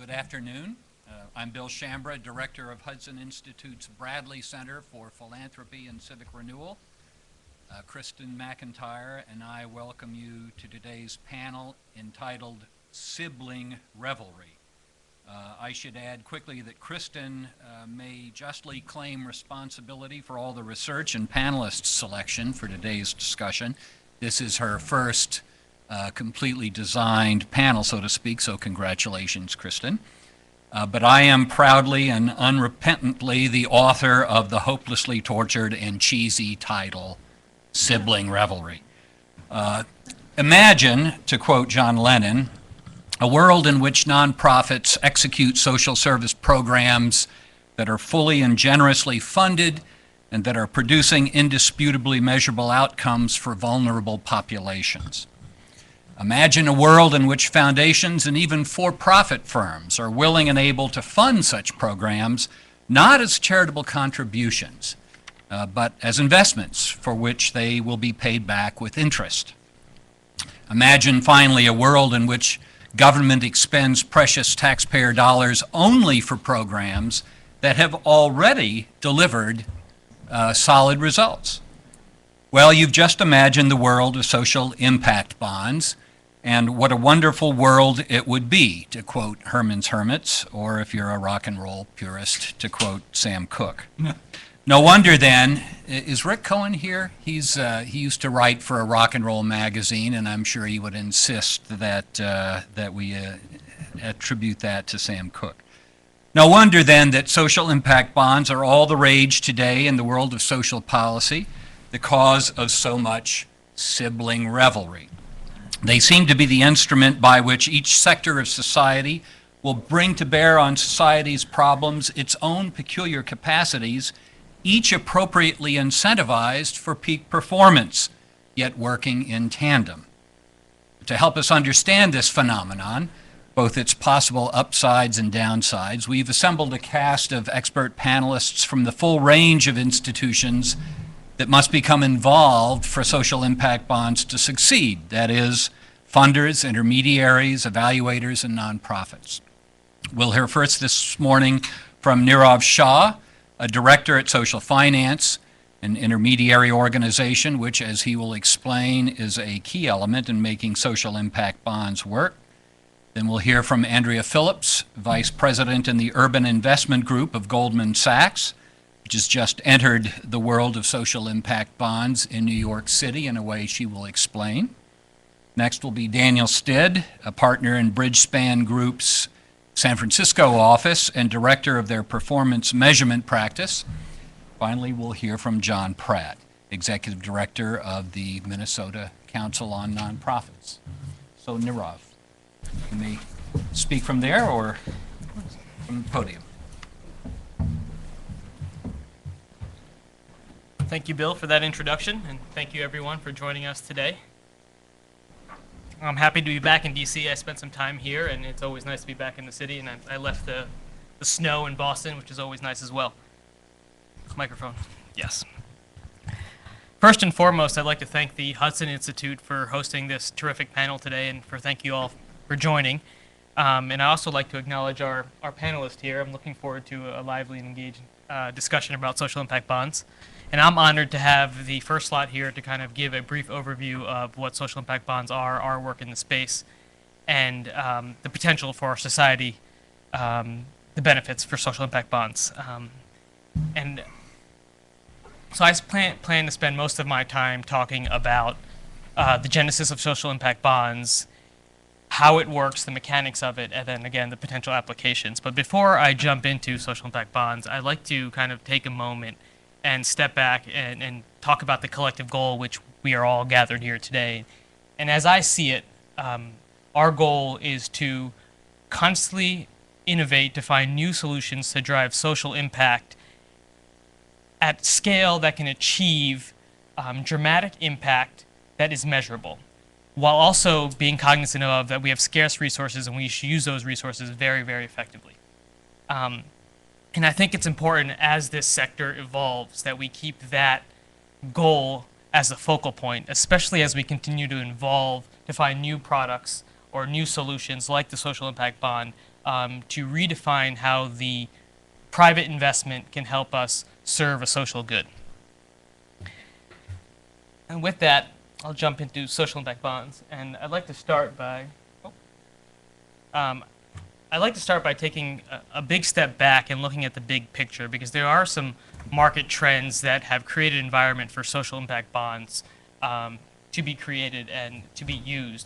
Good afternoon. I'm Bill Shambra, Director of Hudson Institute's Bradley Center for Philanthropy and Civic Renewal. Kristen McIntyre and I welcome you to today's panel entitled SIBling Revelry. I should add quickly that Kristen may justly claim responsibility for all the research and panelist selection for today's discussion. This is her first completely designed panel, so to speak, so congratulations, Kristen. But I am proudly and unrepentantly the author of the hopelessly tortured and cheesy title, SIBling Revelry. Imagine, to quote John Lennon, a world in which nonprofits execute social service programs that are fully and generously funded and that are producing indisputably measurable outcomes for vulnerable populations. Imagine a world in which foundations and even for-profit firms are willing and able to fund such programs, not as charitable contributions, but as investments for which they will be paid back with interest. Imagine, finally, a world in which government expends precious taxpayer dollars only for programs that have already delivered solid results. Well, you've just imagined the world of social impact bonds, and what a wonderful world it would be, to quote Herman's Hermits, or if you're a rock and roll purist, to quote Sam Cooke. No wonder then, is Rick Cohen here? He used to write for a rock and roll magazine, and I'm sure he would insist that we attribute that to Sam Cooke. No wonder then that social impact bonds are all the rage today in the world of social policy, the cause of so much sibling revelry. They seem to be the instrument by which each sector of society will bring to bear on society's problems its own peculiar capacities, each appropriately incentivized for peak performance, yet working in tandem. To help us understand this phenomenon, both its possible upsides and downsides, we've assembled a cast of expert panelists from the full range of institutions that must become involved for social impact bonds to succeed, that is, funders, intermediaries, evaluators, and nonprofits. We'll hear first this morning from Nirav Shah, a director at Social Finance, an intermediary organization which, as he will explain, is a key element in making social impact bonds work. Then we'll hear from Andrea Phillips, vice president in the Urban Investment Group of Goldman Sachs, which has just entered the world of social impact bonds in New York City in a way she will explain. Next will be Daniel Stidd, a partner in Bridgespan Group's San Francisco office and director of their performance measurement practice. Finally, we'll hear from John Pratt, executive director of the Minnesota Council on Nonprofits. So, Nirav, you may speak from there or from the podium. Thank you, Bill, for that introduction, and thank you, everyone, for joining us today. I'm happy to be back in D.C. I spent some time here, and it's always nice to be back in the city, and I left the snow in Boston, which is always nice as well. Microphone. Yes. First and foremost, I'd like to thank the Hudson Institute for hosting this terrific panel today, and thank you all for joining. And I also like to acknowledge our panelists here. I'm looking forward to a lively and engaged discussion about social impact bonds. And I'm honored to have the first slot here to kind of give a brief overview of what social impact bonds are, our work in the space, and the potential for our society, the benefits for social impact bonds. And so I plan to spend most of my time talking about the genesis of social impact bonds, how it works, the mechanics of it, and then again, the potential applications. But before I jump into social impact bonds, I'd like to kind of take a moment and step back and talk about the collective goal which we are all gathered here today. And as I see it, our goal is to constantly innovate to find new solutions to drive social impact at scale that can achieve dramatic impact that is measurable, while also being cognizant of that we have scarce resources and we should use those resources very, very effectively. And I think it's important as this sector evolves that we keep that goal as a focal point, especially as we continue to evolve to find new products or new solutions like the social impact bond to redefine how the private investment can help us serve a social good. And with that, I'll jump into social impact bonds, and I'd like to start by taking a big step back and looking at the big picture, because there are some market trends that have created an environment for social impact bonds to be created and to be used.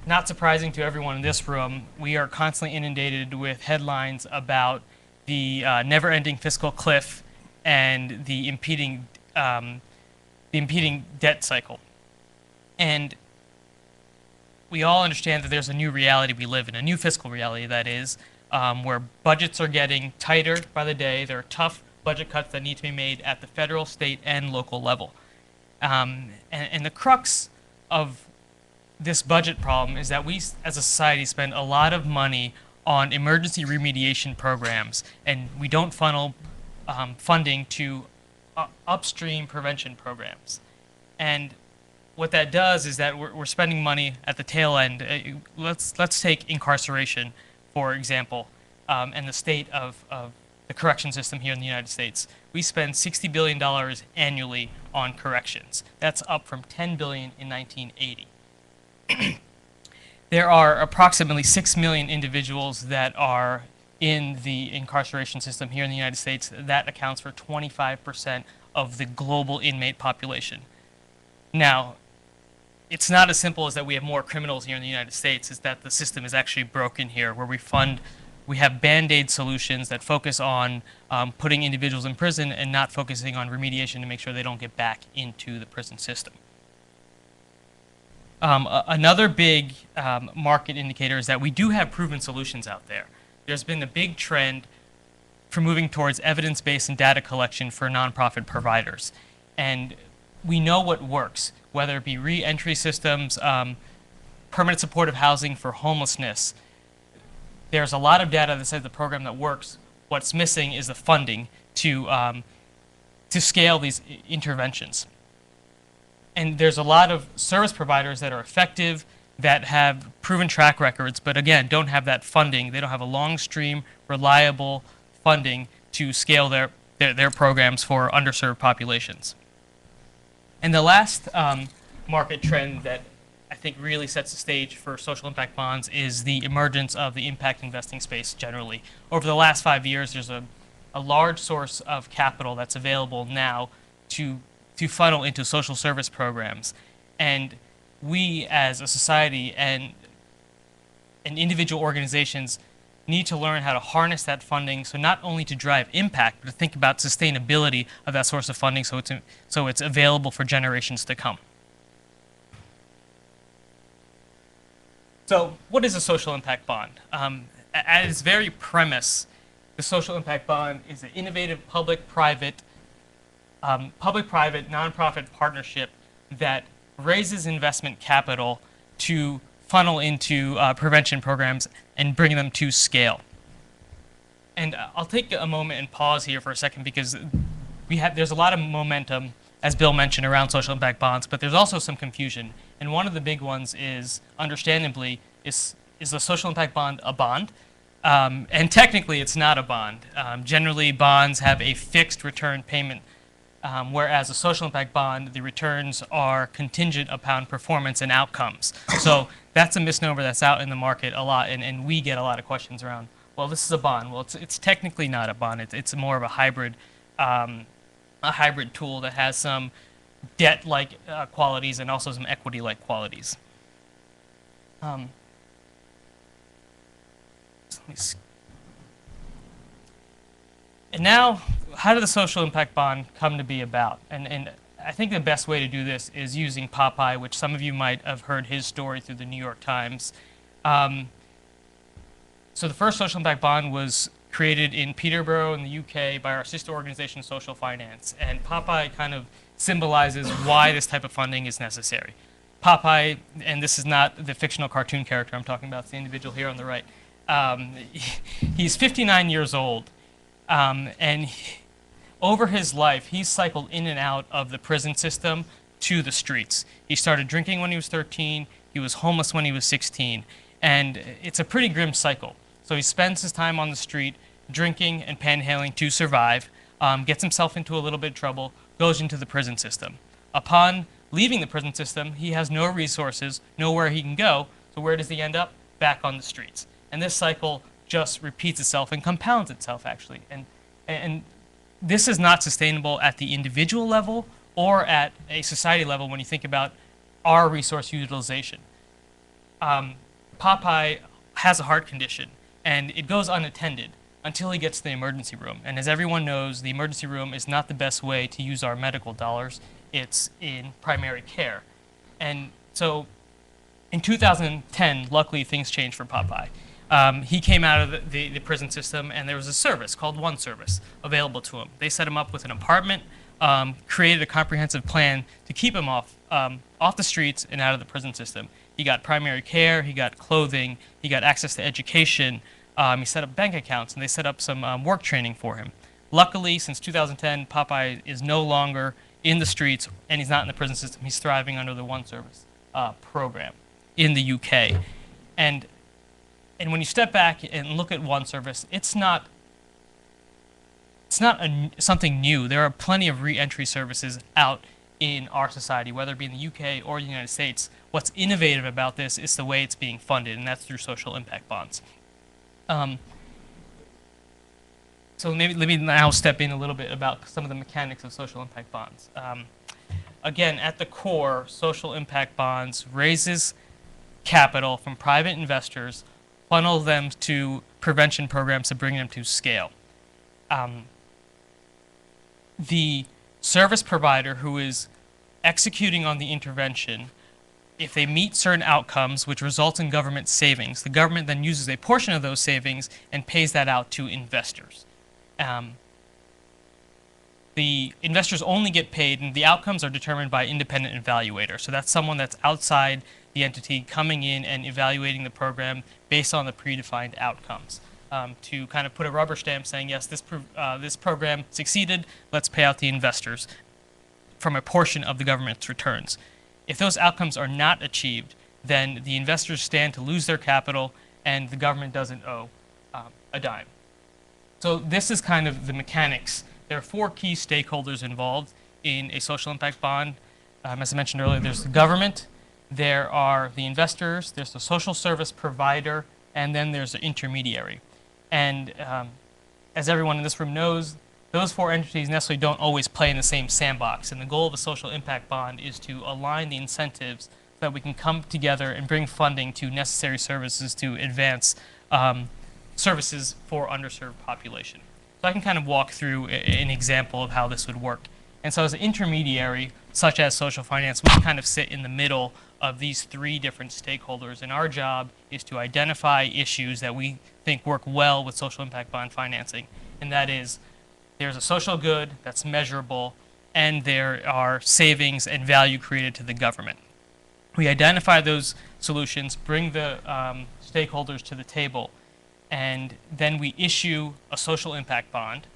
Not surprising to everyone in this room, we are constantly inundated with headlines about the never-ending fiscal cliff and the impeding debt cycle. And we all understand that there's a new reality we live in, a new fiscal reality that is, where budgets are getting tighter by the day. There are tough budget cuts that need to be made at the federal, state, and local level. And the crux of this budget problem is that we, as a society, spend a lot of money on emergency remediation programs, and we don't funnel funding to upstream prevention programs. And what that does is that we're spending money at the tail end. Let's take incarceration, for example, and the state of the correction system here in the United States. We spend $60 billion annually on corrections. That's up from $10 billion in 1980. There are approximately 6 million individuals that are in the incarceration system here in the United States. That accounts for 25% of the global inmate population. Now, it's not as simple as that we have more criminals here in the United States. It's that the system is actually broken here, where we have Band-Aid solutions that focus on putting individuals in prison and not focusing on remediation to make sure they don't get back into the prison system. Another big market indicator is that we do have proven solutions out there. There's been a big trend for moving towards evidence-based and data collection for nonprofit providers. And we know what works, whether it be re-entry systems, permanent supportive housing for homelessness. There's a lot of data that says the program that works. What's missing is the funding to scale these interventions. And there's a lot of service providers that are effective, that have proven track records, but again, don't have that funding. They don't have a long stream, reliable funding to scale their programs for underserved populations. And the last market trend that I think really sets the stage for social impact bonds is the emergence of the impact investing space generally. Over the last 5 years, there's a large source of capital that's available now to funnel into social service programs. And we as a society and individual organizations need to learn how to harness that funding, so not only to drive impact, but to think about sustainability of that source of funding so it's available for generations to come. So what is a social impact bond? At its very premise, the social impact bond is an innovative public-private nonprofit partnership that raises investment capital to funnel into prevention programs and bring them to scale. And I'll take a moment and pause here for a second, because there's a lot of momentum, as Bill mentioned, around social impact bonds, but there's also some confusion. And one of the big ones is, understandably, is the social impact bond a bond? And technically, it's not a bond. Generally, bonds have a fixed return payment, whereas a social impact bond, the returns are contingent upon performance and outcomes. So that's a misnomer that's out in the market a lot, and we get a lot of questions around, well, this is a bond. Well, it's technically not a bond. It's more of a hybrid tool that has some debt-like qualities and also some equity-like qualities. Let me see. And now, how did the social impact bond come to be about? And I think the best way to do this is using Popeye, which some of you might have heard his story through the New York Times. So the first social impact bond was created in Peterborough in the UK by our sister organization, Social Finance. And Popeye kind of symbolizes why this type of funding is necessary. Popeye, and this is not the fictional cartoon character I'm talking about, it's the individual here on the right. He's 59 years old. Over his life, he's cycled in and out of the prison system to the streets. He started drinking when he was 13. He was homeless when he was 16. And it's a pretty grim cycle. So he spends his time on the street drinking and panhandling to survive, gets himself into a little bit of trouble, goes into the prison system. Upon leaving the prison system, he has no resources, nowhere he can go. So where does he end up? Back on the streets. And this cycle just repeats itself and compounds itself, actually. And this is not sustainable at the individual level or at a society level when you think about our resource utilization. Popeye has a heart condition, and it goes unattended until he gets to the emergency room. And as everyone knows, the emergency room is not the best way to use our medical dollars. It's in primary care. And so in 2010, luckily things changed for Popeye. He came out of the prison system, and there was a service called One Service available to him. They set him up with an apartment, created a comprehensive plan to keep him off the streets and out of the prison system. He got primary care, he got clothing, he got access to education, he set up bank accounts, and they set up some work training for him. Luckily, since 2010, Popeye is no longer in the streets, and he's not in the prison system. He's thriving under the One Service program in the UK. And when you step back and look at One Service, it's not something new. There are plenty of re-entry services out in our society, whether it be in the UK or the United States. What's innovative about this is the way it's being funded, and that's through social impact bonds. So maybe let me now step in a little bit about some of the mechanics of social impact bonds. Again, at the core, social impact bonds raises capital from private investors, funnel them to prevention programs to bring them to scale. The service provider who is executing on the intervention, if they meet certain outcomes which result in government savings, the government then uses a portion of those savings and pays that out to investors. The investors only get paid, and the outcomes are determined by independent evaluator. So that's someone that's outside the entity coming in and evaluating the program based on the predefined outcomes. To kind of put a rubber stamp saying, yes, this program succeeded, let's pay out the investors from a portion of the government's returns. If those outcomes are not achieved, then the investors stand to lose their capital, and the government doesn't owe a dime. So this is kind of the mechanics. There are 4 key stakeholders involved in a social impact bond. As I mentioned earlier, there's the government, there are the investors, there's the social service provider, and then there's the intermediary. And as everyone in this room knows, those 4 entities necessarily don't always play in the same sandbox. And the goal of a social impact bond is to align the incentives so that we can come together and bring funding to necessary services to advance services for underserved population. So I can kind of walk through an example of how this would work. And so as an intermediary, such as social finance, we kind of sit in the middle of these 3 different stakeholders, and our job is to identify issues that we think work well with social impact bond financing. And that is, there's a social good that's measurable, and there are savings and value created to the government. We identify those solutions, bring the stakeholders to the table, and then we issue a social impact bond,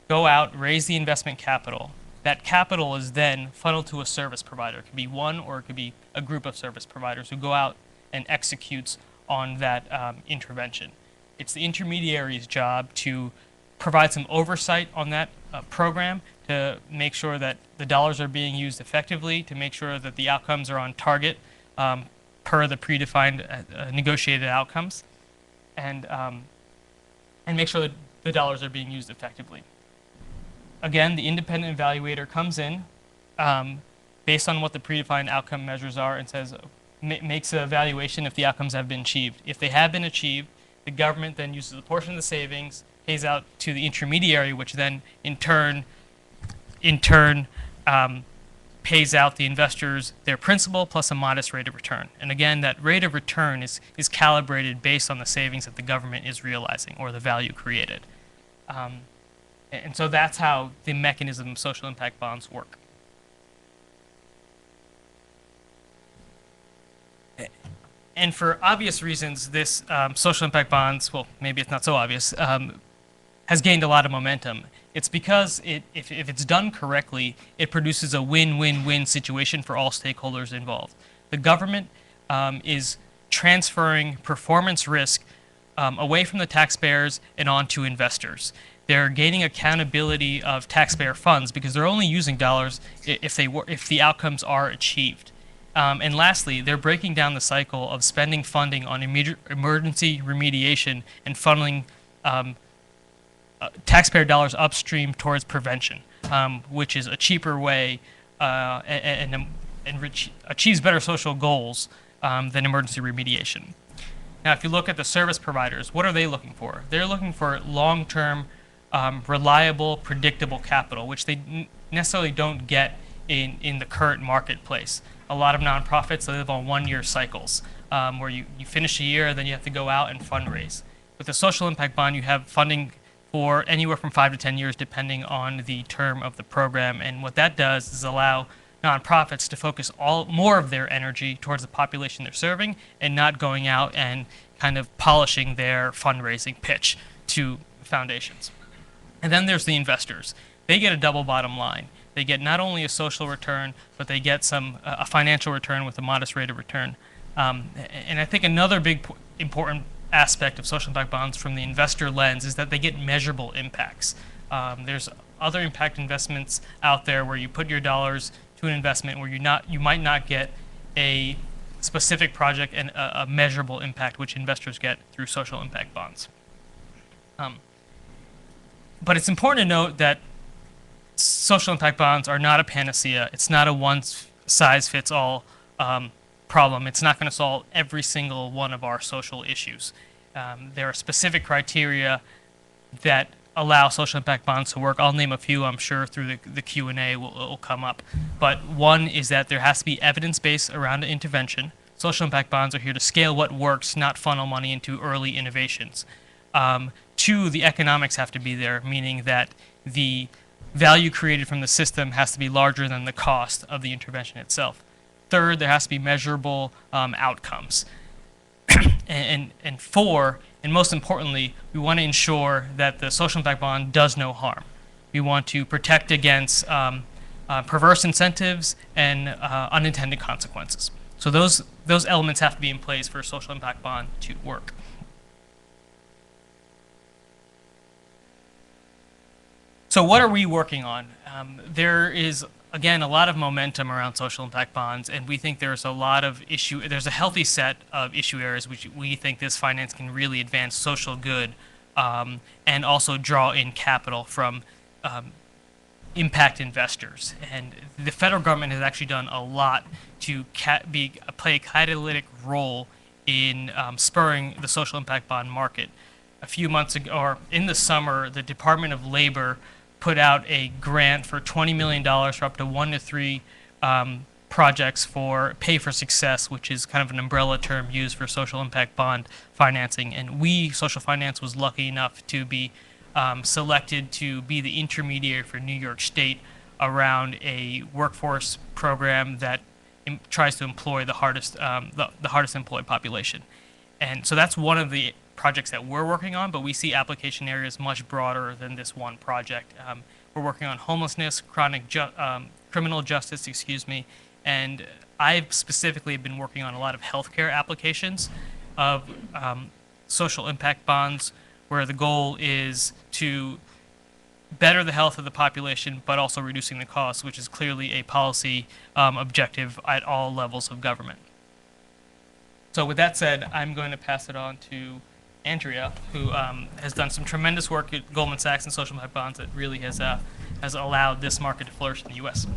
go out, raise the investment capital. That capital is then funneled to a service provider. It could be one, or it could be a group of service providers who go out and executes on that intervention. It's the intermediary's job to provide some oversight on that program, to make sure that the dollars are being used effectively, to make sure that the outcomes are on target per the predefined negotiated outcomes, and make sure that the dollars are being used effectively. Again, the independent evaluator comes in based on what the predefined outcome measures are and says, makes an evaluation if the outcomes have been achieved. If they have been achieved, the government then uses a portion of the savings, pays out to the intermediary, which then in turn pays out the investors their principal plus a modest rate of return. And again, that rate of return is calibrated based on the savings that the government is realizing or the value created. And so that's how the mechanism of social impact bonds work. And for obvious reasons, this social impact bonds, well, maybe it's not so obvious, has gained a lot of momentum. It's because if it's done correctly, it produces a win-win-win situation for all stakeholders involved. The government is transferring performance risk away from the taxpayers and onto investors. They're gaining accountability of taxpayer funds because they're only using dollars if the outcomes are achieved. And lastly, they're breaking down the cycle of spending funding on emergency remediation and funneling taxpayer dollars upstream towards prevention, which is a cheaper way and achieves better social goals than emergency remediation. Now, if you look at the service providers, what are they looking for? They're looking for long-term, reliable, predictable capital, which they necessarily don't get in the current marketplace. A lot of nonprofits live on one-year cycles, where you finish a year, then you have to go out and fundraise. With the social impact bond, you have funding for anywhere from 5 to 10 years, depending on the term of the program. And what that does is allow nonprofits to focus more of their energy towards the population they're serving and not going out and kind of polishing their fundraising pitch to foundations. And then there's the investors. They get a double bottom line. They get not only a social return, but they get a financial return with a modest rate of return. And I think another big important aspect of social impact bonds from the investor lens is that they get measurable impacts. There's other impact investments out there where you put your dollars to an investment where you might not get a specific project and a measurable impact, which investors get through social impact bonds. But it's important to note that social impact bonds are not a panacea. It's not a one-size-fits-all problem. It's not going to solve every single one of our social issues. There are specific criteria that allow social impact bonds to work. I'll name a few, I'm sure, through the Q&A will come up. But one is that there has to be evidence base around the intervention. Social impact bonds are here to scale what works, not funnel money into early innovations. Two, the economics have to be there, meaning that the value created from the system has to be larger than the cost of the intervention itself. Third, there has to be measurable outcomes. and four, and most importantly, we want to ensure that the social impact bond does no harm. We want to protect against perverse incentives and unintended consequences. So those elements have to be in place for a social impact bond to work. So what are we working on? There is, again, a lot of momentum around social impact bonds, and we think there's a healthy set of issue areas which we think this finance can really advance social good and also draw in capital from impact investors. And the federal government has actually done a lot to play a catalytic role in spurring the social impact bond market. A few months ago, or in the summer, the Department of Labor put out a grant for $20 million for up to 1 to 3 projects for Pay for Success, which is kind of an umbrella term used for social impact bond financing. And Social Finance, was lucky enough to be selected to be the intermediary for New York State around a workforce program that tries to employ the hardest employed population. And so that's one of the projects that we're working on, but we see application areas much broader than this one project. We're working on homelessness, criminal justice, and I've specifically been working on a lot of healthcare applications of social impact bonds, where the goal is to better the health of the population, but also reducing the costs, which is clearly a policy objective at all levels of government. So with that said, I'm going to pass it on to Andrea, who has done some tremendous work at Goldman Sachs and social impact bonds that really has allowed this market to flourish in the U.S.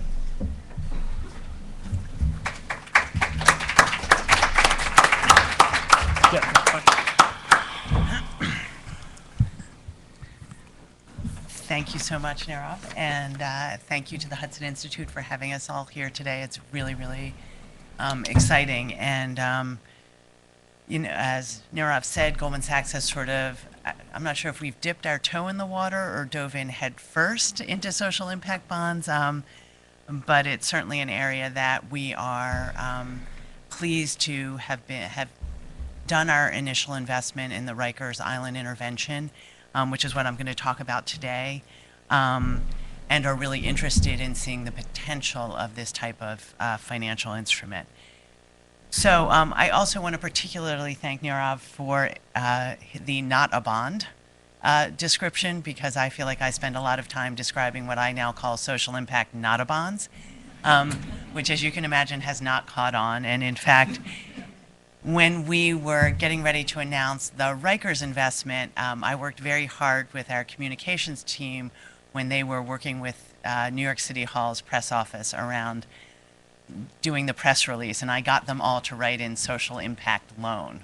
Thank you so much, Nirav, and thank you to the Hudson Institute for having us all here today. It's really, really exciting. And as Nirav said, Goldman Sachs has I'm not sure if we've dipped our toe in the water or dove in head first into social impact bonds, but it's certainly an area that we are pleased to have done our initial investment in the Rikers Island intervention, which is what I'm going to talk about today, and are really interested in seeing the potential of this type of financial instrument. So I also want to particularly thank Nirav for the not a bond description, because I feel like I spend a lot of time describing what I now call social impact not a bonds, which, as you can imagine, has not caught on. And in fact, when we were getting ready to announce the Rikers investment, I worked very hard with our communications team when they were working with New York City Hall's press office around doing the press release, and I got them all to write in social impact loan.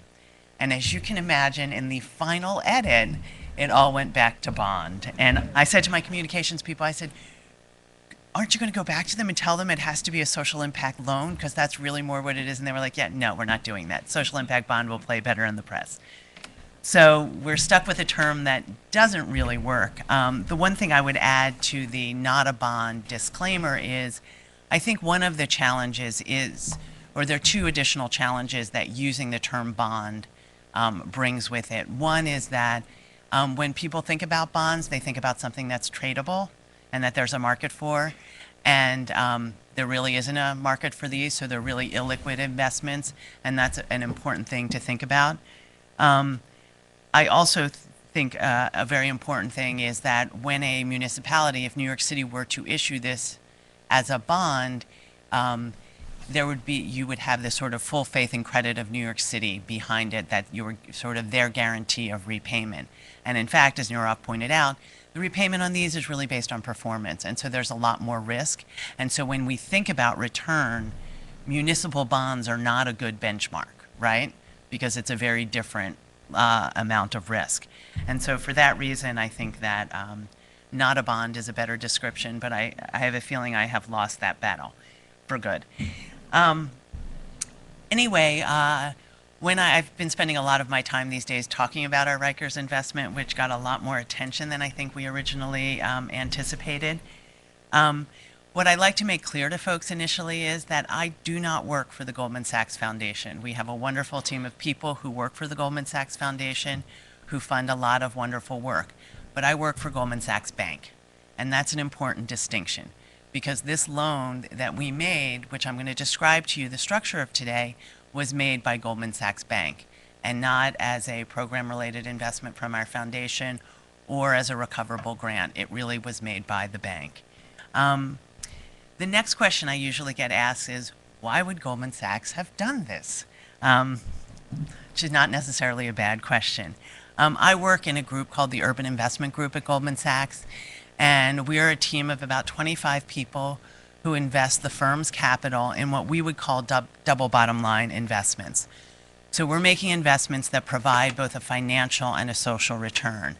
And as you can imagine, in the final edit, it all went back to bond. And I said to my communications people, I said, aren't you going to go back to them and tell them it has to be a social impact loan, because that's really more what it is? And they were like, yeah, no, we're not doing that. Social impact bond will play better in the press. So we're stuck with a term that doesn't really work. The one thing I would add to the not a bond disclaimer is, I think one of the challenges is, or there are two additional challenges that using the term bond brings with it. One is that when people think about bonds, they think about something that's tradable and that there's a market for. And there really isn't a market for these, so they're really illiquid investments, and that's an important thing to think about. I also think a very important thing is that when a municipality, if New York City were to issue this as a bond, you would have this sort of full faith and credit of New York City behind it, that you were sort of their guarantee of repayment. And in fact, as Nirav pointed out, the repayment on these is really based on performance, and so there's a lot more risk. And so when we think about return, municipal bonds are not a good benchmark, right? Because it's a very different amount of risk. And so for that reason, I think that not a bond is a better description, but I have a feeling I have lost that battle for good. Anyway, when I've been spending a lot of my time these days talking about our Rikers investment, which got a lot more attention than I think we originally anticipated. What I'd like to make clear to folks initially is that I do not work for the Goldman Sachs Foundation. We have a wonderful team of people who work for the Goldman Sachs Foundation who fund a lot of wonderful work. But I work for Goldman Sachs Bank, and that's an important distinction, because this loan that we made, which I'm going to describe to you the structure of today, was made by Goldman Sachs Bank, and not as a program-related investment from our foundation or as a recoverable grant. It really was made by the bank. The next question I usually get asked is, why would Goldman Sachs have done this? Which is not necessarily a bad question. I work in a group called the Urban Investment Group at Goldman Sachs, and we're a team of about 25 people who invest the firm's capital in what we would call double bottom line investments. So we're making investments that provide both a financial and a social return.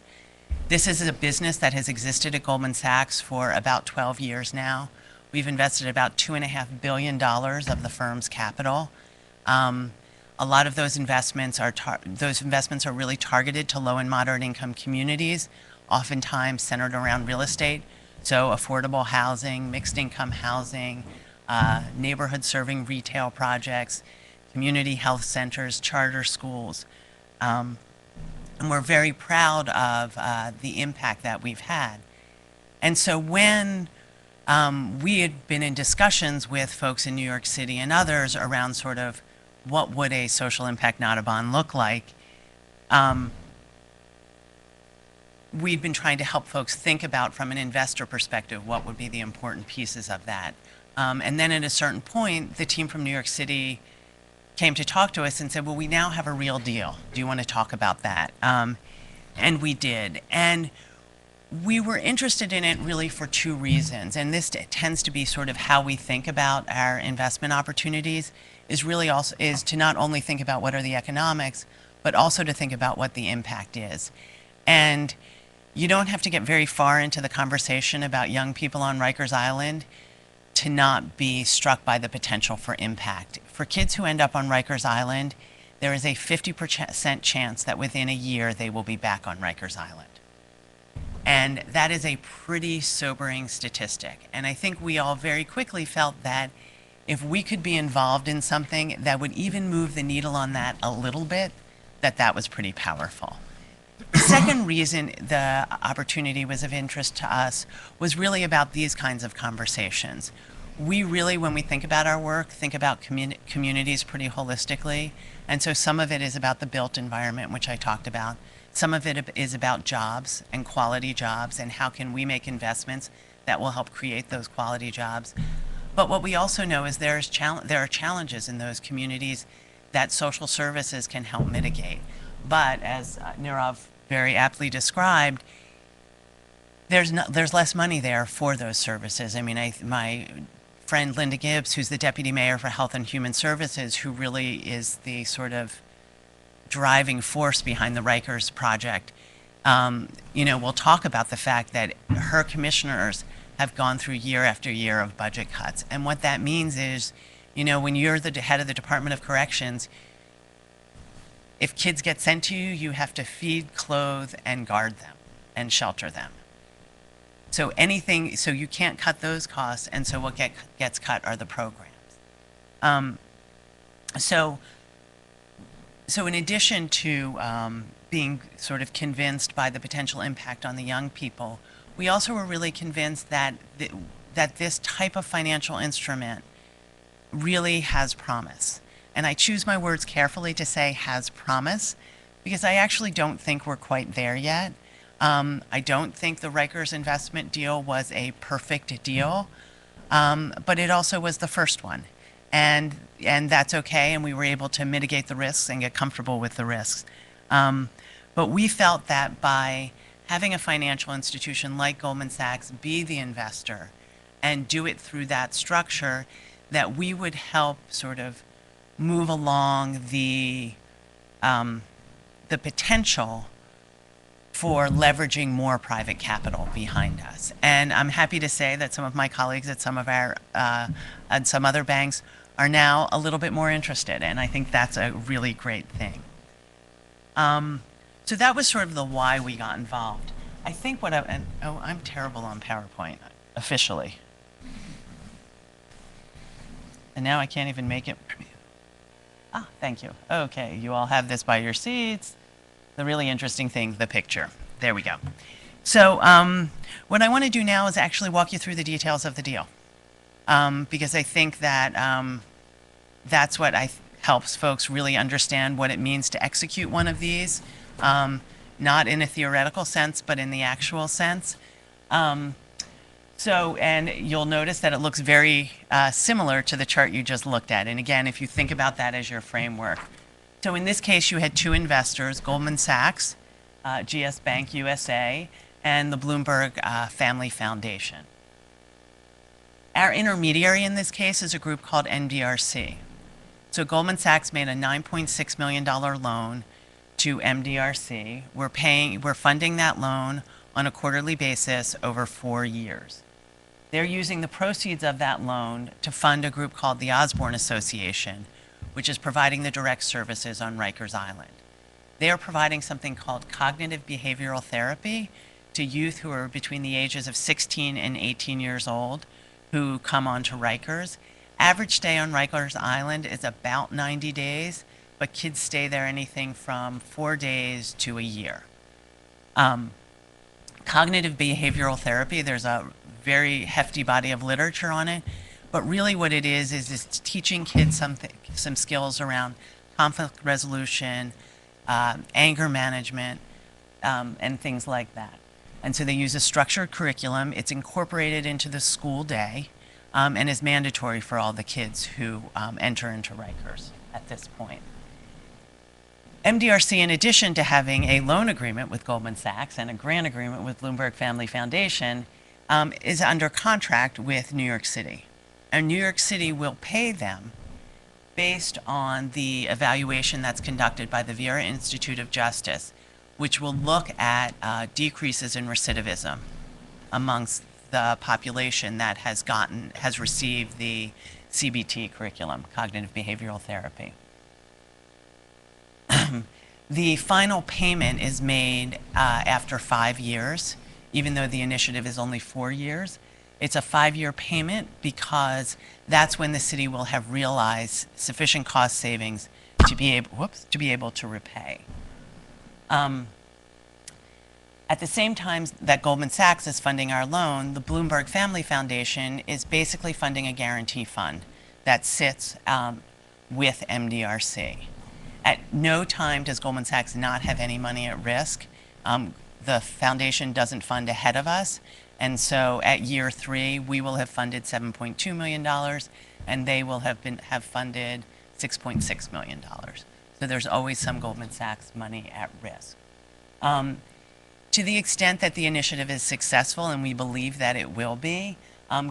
This is a business that has existed at Goldman Sachs for about 12 years now. We've invested about $2.5 billion of the firm's capital. A lot of those investments are really targeted to low and moderate income communities, oftentimes centered around real estate. So affordable housing, mixed income housing, neighborhood serving retail projects, community health centers, charter schools. And we're very proud of the impact that we've had. And so when we had been in discussions with folks in New York City and others around sort of what would a social impact not a bond look like, we've been trying to help folks think about, from an investor perspective, what would be the important pieces of that. And then at a certain point, the team from New York City came to talk to us and said, well, we now have a real deal. Do you want to talk about that? And we did. And we were interested in it really for two reasons. And this tends to be sort of how we think about our investment opportunities, is to not only think about what are the economics, but also to think about what the impact is. And you don't have to get very far into the conversation about young people on Rikers Island to not be struck by the potential for impact. For kids who end up on Rikers Island, there is a 50% chance that within a year they will be back on Rikers Island. And that is a pretty sobering statistic. And I think we all very quickly felt that if we could be involved in something that would even move the needle on that a little bit, that was pretty powerful. The second reason the opportunity was of interest to us was really about these kinds of conversations. we really, when we think about our work, think about communities pretty holistically. And so some of it is about the built environment, which I talked about. Some of it is about jobs and quality jobs and how can we make investments that will help create those quality jobs. But what we also know is there are challenges in those communities that social services can help mitigate. But as Nirav very aptly described, there's less money there for those services. I mean, my friend Linda Gibbs, who's the Deputy Mayor for Health and Human Services, who really is the sort of driving force behind the Rikers project, will talk about the fact that her commissioners have gone through year after year of budget cuts. And what that means is, when you're the head of the Department of Corrections, if kids get sent to you, you have to feed, clothe, and guard them and shelter them. So you can't cut those costs, and so what gets cut are the programs. So in addition to being sort of convinced by the potential impact on the young people, we also were really convinced that this type of financial instrument really has promise. And I choose my words carefully to say has promise, because I actually don't think we're quite there yet. I don't think the Rikers investment deal was a perfect deal, but it also was the first one. And that's okay, and we were able to mitigate the risks and get comfortable with the risks. But we felt that by having a financial institution like Goldman Sachs be the investor and do it through that structure, that we would help sort of move along the potential for leveraging more private capital behind us. And I'm happy to say that some of my colleagues at some other banks are now a little bit more interested, and I think that's a really great thing. So that was sort of the why we got involved. I think I'm terrible on PowerPoint, officially. And now I can't even make it. Thank you. Okay, you all have this by your seats. The really interesting thing, the picture. There we go. So what I want to do now is actually walk you through the details of the deal, because I think that that's what helps folks really understand what it means to execute one of these, not in a theoretical sense, but in the actual sense. And you'll notice that it looks very similar to the chart you just looked at. And again, if you think about that as your framework. So in this case, you had two investors, Goldman Sachs, GS Bank USA, and the Bloomberg Family Foundation. Our intermediary in this case is a group called MDRC. So Goldman Sachs made a $9.6 million loan to MDRC. We're funding that loan on a quarterly basis over 4 years. They're using the proceeds of that loan to fund a group called the Osborne Association, which is providing the direct services on Rikers Island. They are providing something called cognitive behavioral therapy to youth who are between the ages of 16 and 18 years old who come onto Rikers. Average stay on Rikers Island is about 90 days, but kids stay there anything from 4 days to a year. Cognitive behavioral therapy, there's a very hefty body of literature on it, but really what it is it's teaching kids some skills around conflict resolution, anger management, and things like that. And so they use a structured curriculum. It's incorporated into the school day and is mandatory for all the kids who enter into Rikers at this point. MDRC, in addition to having a loan agreement with Goldman Sachs and a grant agreement with Bloomberg Family Foundation, is under contract with New York City. And New York City will pay them based on the evaluation that's conducted by the Vera Institute of Justice, which will look at decreases in recidivism amongst the population that has received the CBT curriculum, cognitive behavioral therapy. The final payment is made after 5 years, even though the initiative is only 4 years. It's a 5-year payment because that's when the city will have realized sufficient cost savings to be able to repay. At the same time that Goldman Sachs is funding our loan, the Bloomberg Family Foundation is basically funding a guarantee fund that sits with MDRC. At no time does Goldman Sachs not have any money at risk. The foundation doesn't fund ahead of us, and so at year 3, we will have funded $7.2 million, and they will have funded $6.6 million. So there's always some Goldman Sachs money at risk. To the extent that the initiative is successful, and we believe that it will be,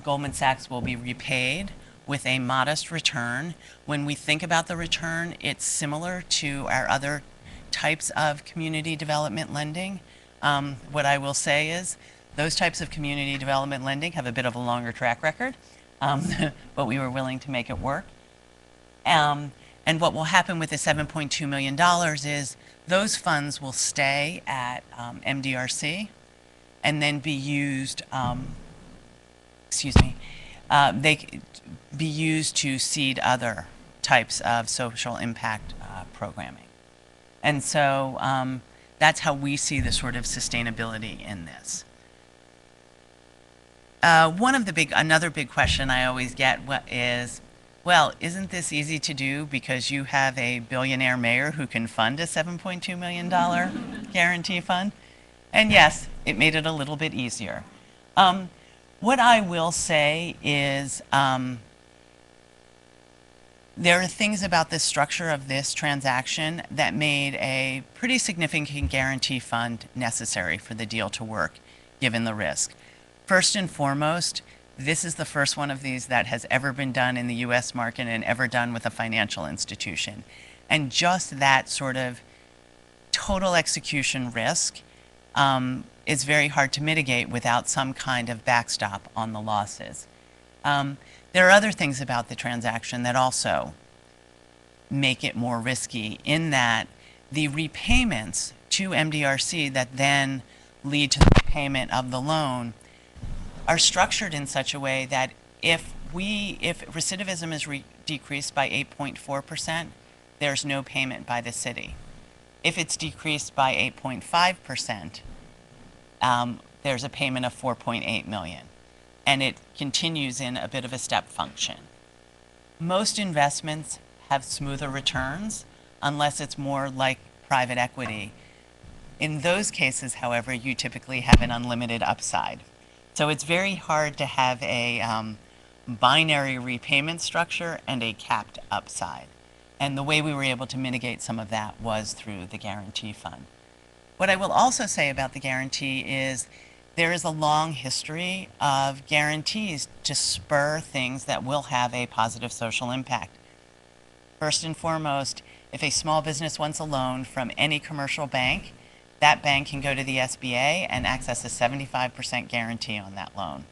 Goldman Sachs will be repaid with a modest return. When we think about the return, it's similar to our other types of community development lending. What I will say is those types of community development lending have a bit of a longer track record, but we were willing to make it work. And what will happen with the $7.2 million is those funds will stay at MDRC and then be used, they be used to seed other types of social impact programming. And so that's how we see the sort of sustainability in this. Another big question I always get is, well, isn't this easy to do because you have a billionaire mayor who can fund a $7.2 million guarantee fund? And yes, it made it a little bit easier. What I will say is there are things about the structure of this transaction that made a pretty significant guarantee fund necessary for the deal to work, given the risk. First and foremost, this is the first one of these that has ever been done in the US market and ever done with a financial institution. And just that sort of total execution risk is very hard to mitigate without some kind of backstop on the losses. There are other things about the transaction that also make it more risky in that the repayments to MDRC that then lead to the repayment of the loan are structured in such a way that if recidivism is decreased by 8.4%, there's no payment by the city. If it's decreased by 8.5%, there's a payment of $4.8 million. And it continues in a bit of a step function. Most investments have smoother returns unless it's more like private equity. In those cases, however, you typically have an unlimited upside. So it's very hard to have a binary repayment structure and a capped upside. And the way we were able to mitigate some of that was through the guarantee fund. What I will also say about the guarantee is there is a long history of guarantees to spur things that will have a positive social impact. First and foremost, if a small business wants a loan from any commercial bank, that bank can go to the SBA and access a 75% guarantee on that loan.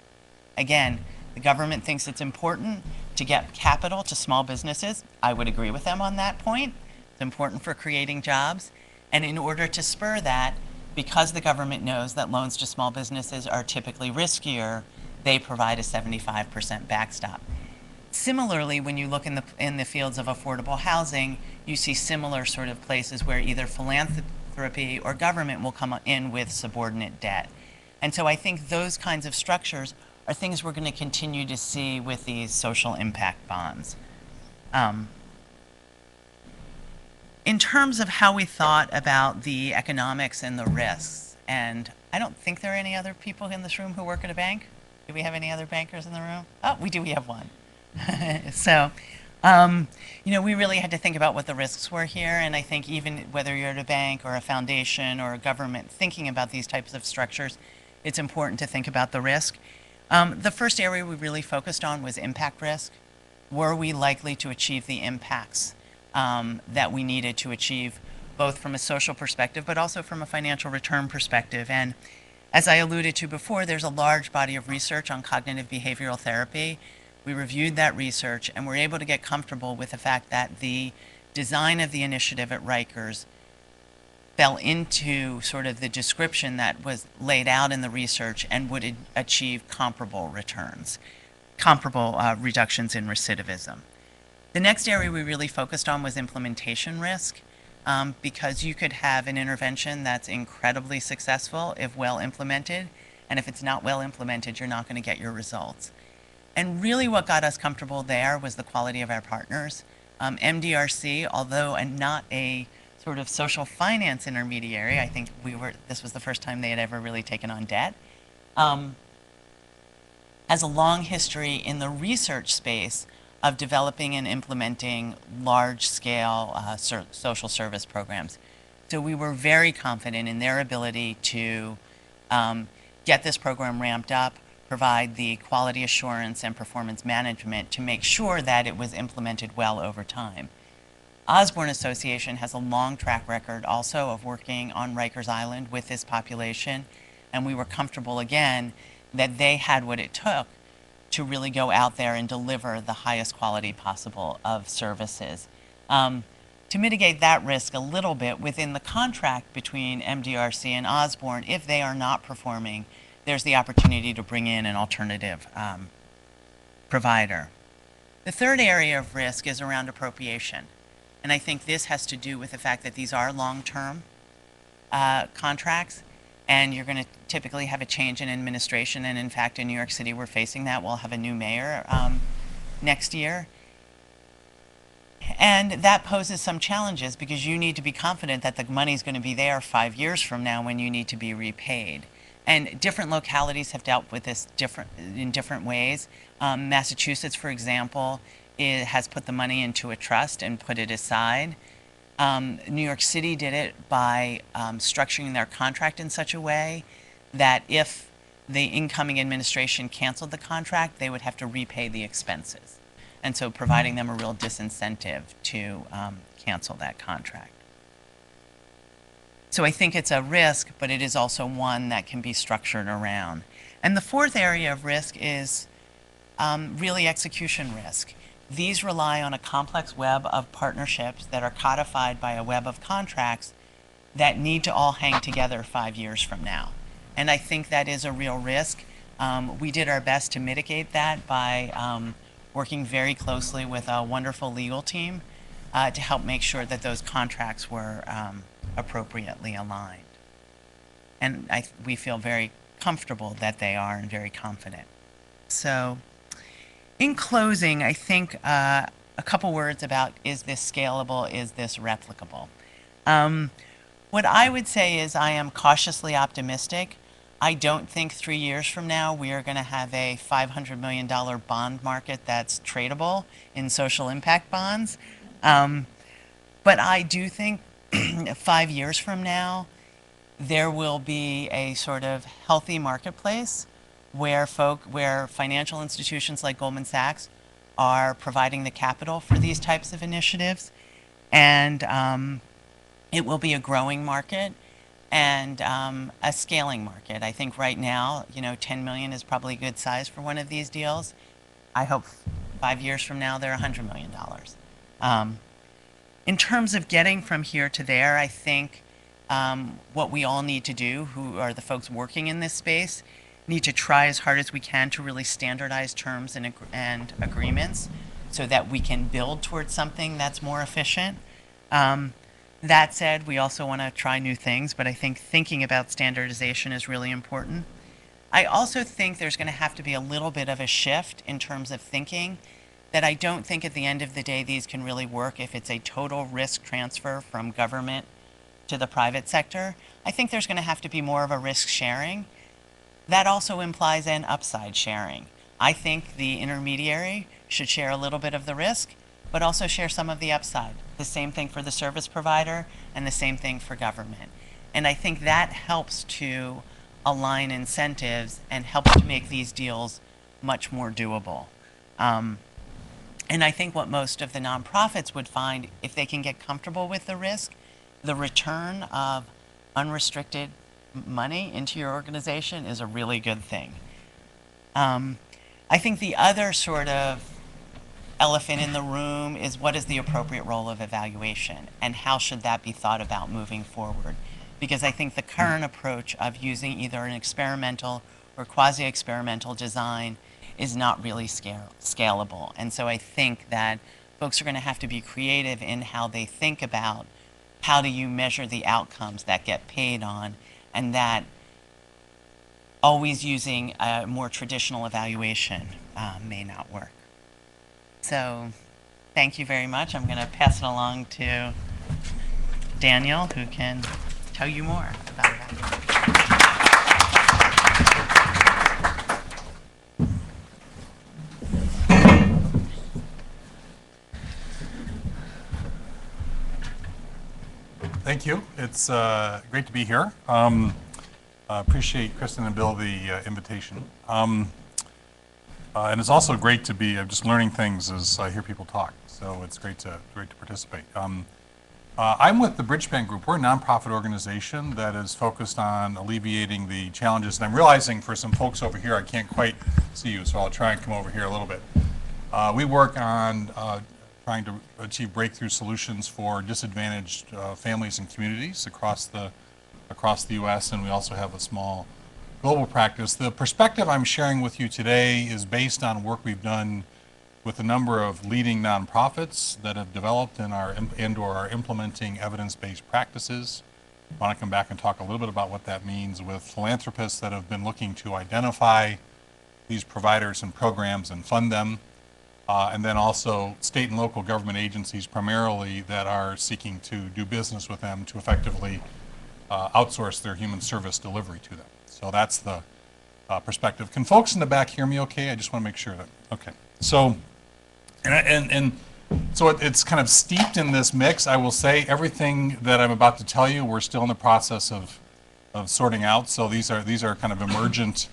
Again, the government thinks it's important to get capital to small businesses. I would agree with them on that point. It's important for creating jobs. And in order to spur that, because the government knows that loans to small businesses are typically riskier, they provide a 75% backstop. Similarly, when you look in the fields of affordable housing, you see similar sort of places where either philanthropy or government will come in with subordinate debt. And so I think those kinds of structures are things we're going to continue to see with these social impact bonds. In terms of how we thought about the economics and the risks, and I don't think there are any other people in this room who work at a bank. Do we have any other bankers in the room? Oh, we do, we have one. So, we really had to think about what the risks were here, and I think even whether you're at a bank or a foundation or a government thinking about these types of structures, it's important to think about the risk. The first area we really focused on was impact risk. Were we likely to achieve the impacts that we needed to achieve, both from a social perspective, but also from a financial return perspective? And as I alluded to before, there's a large body of research on cognitive behavioral therapy. We reviewed that research and were able to get comfortable with the fact that the design of the initiative at Rikers fell into sort of the description that was laid out in the research and would achieve comparable returns, comparable reductions in recidivism. The next area we really focused on was implementation risk. because you could have an intervention that's incredibly successful if well implemented, and if it's not well implemented, you're not going to get your results. And really what got us comfortable there was the quality of our partners. MDRC, although not a sort of social finance intermediary, I think this was the first time they had ever really taken on debt, has a long history in the research space of developing and implementing large-scale social service programs. So we were very confident in their ability to get this program ramped up, provide the quality assurance and performance management to make sure that it was implemented well over time. Osborne Association has a long track record also of working on Rikers Island with this population, and we were comfortable again that they had what it took to really go out there and deliver the highest quality possible of services. To mitigate that risk a little bit within the contract between MDRC and Osborne, if they are not performing, there's the opportunity to bring in an alternative provider. The third area of risk is around appropriation. And I think this has to do with the fact that these are long-term contracts, and you're going to typically have a change in administration. And in fact, in New York City, we're facing that. We'll have a new mayor next year. And that poses some challenges because you need to be confident that the money's going to be there 5 years from now when you need to be repaid. And different localities have dealt with this in different ways. Massachusetts, for example, has put the money into a trust and put it aside. New York City did it by structuring their contract in such a way that if the incoming administration canceled the contract, they would have to repay the expenses. And so providing them a real disincentive to cancel that contract. So I think it's a risk, but it is also one that can be structured around. And the fourth area of risk is really execution risk. These rely on a complex web of partnerships that are codified by a web of contracts that need to all hang together 5 years from now. And I think that is a real risk. We did our best to mitigate that by working very closely with a wonderful legal team to help make sure that those contracts were appropriately aligned. And we feel very comfortable that they are and very confident. So in closing, I think a couple words about, is this scalable, is this replicable? What I would say is I am cautiously optimistic. I don't think 3 years from now we are going to have a $500 million bond market that's tradable in social impact bonds. But I do think 5 years from now, there will be a sort of healthy marketplace where financial institutions like Goldman Sachs are providing the capital for these types of initiatives. And it will be a growing market and a scaling market. I think right now, 10 million is probably a good size for one of these deals. I hope 5 years from now, they're $100 million. In terms of getting from here to there, I think what we all need to do, who are the folks working in this space, need to try as hard as we can to really standardize terms and agreements so that we can build towards something that's more efficient. That said, we also want to try new things, but I think thinking about standardization is really important. I also think there's going to have to be a little bit of a shift in terms of thinking that I don't think at the end of the day these can really work if it's a total risk transfer from government to the private sector. I think there's going to have to be more of a risk sharing. That also implies an upside sharing. I think the intermediary should share a little bit of the risk, but also share some of the upside. The same thing for the service provider and the same thing for government. And I think that helps to align incentives and helps to make these deals much more doable. And I think what most of the nonprofits would find, if they can get comfortable with the risk, the return of unrestricted money into your organization is a really good thing. I think the other sort of elephant in the room is, what is the appropriate role of evaluation and how should that be thought about moving forward? Because I think the current approach of using either an experimental or quasi-experimental design is not really scalable. And so I think that folks are going to have to be creative in how they think about how do you measure the outcomes that get paid on, and that always using a more traditional evaluation may not work. So thank you very much. I'm going to pass it along to Daniel, who can tell you more about that. Thank you. It's great to be here. Appreciate Kristen and Bill the invitation. And it's also great to be, I'm just learning things as I hear people talk. So it's great to participate. I'm with the Bridgespan Group. We're a nonprofit organization that is focused on alleviating the challenges. And I'm realizing for some folks over here, I can't quite see you, so I'll try and come over here a little bit. We work on trying to achieve breakthrough solutions for disadvantaged families and communities across the U.S., and we also have a small global practice. The perspective I'm sharing with you today is based on work we've done with a number of leading nonprofits that have developed and are implementing evidence-based practices. I want to come back and talk a little bit about what that means with philanthropists that have been looking to identify these providers and programs and fund them. And then also state and local government agencies primarily that are seeking to do business with them to effectively outsource their human service delivery to them. So that's the perspective. Can folks in the back hear me okay? I just want to make sure that, okay. So, so it's kind of steeped in this mix. I will say everything that I'm about to tell you, we're still in the process of sorting out. So these are kind of emergent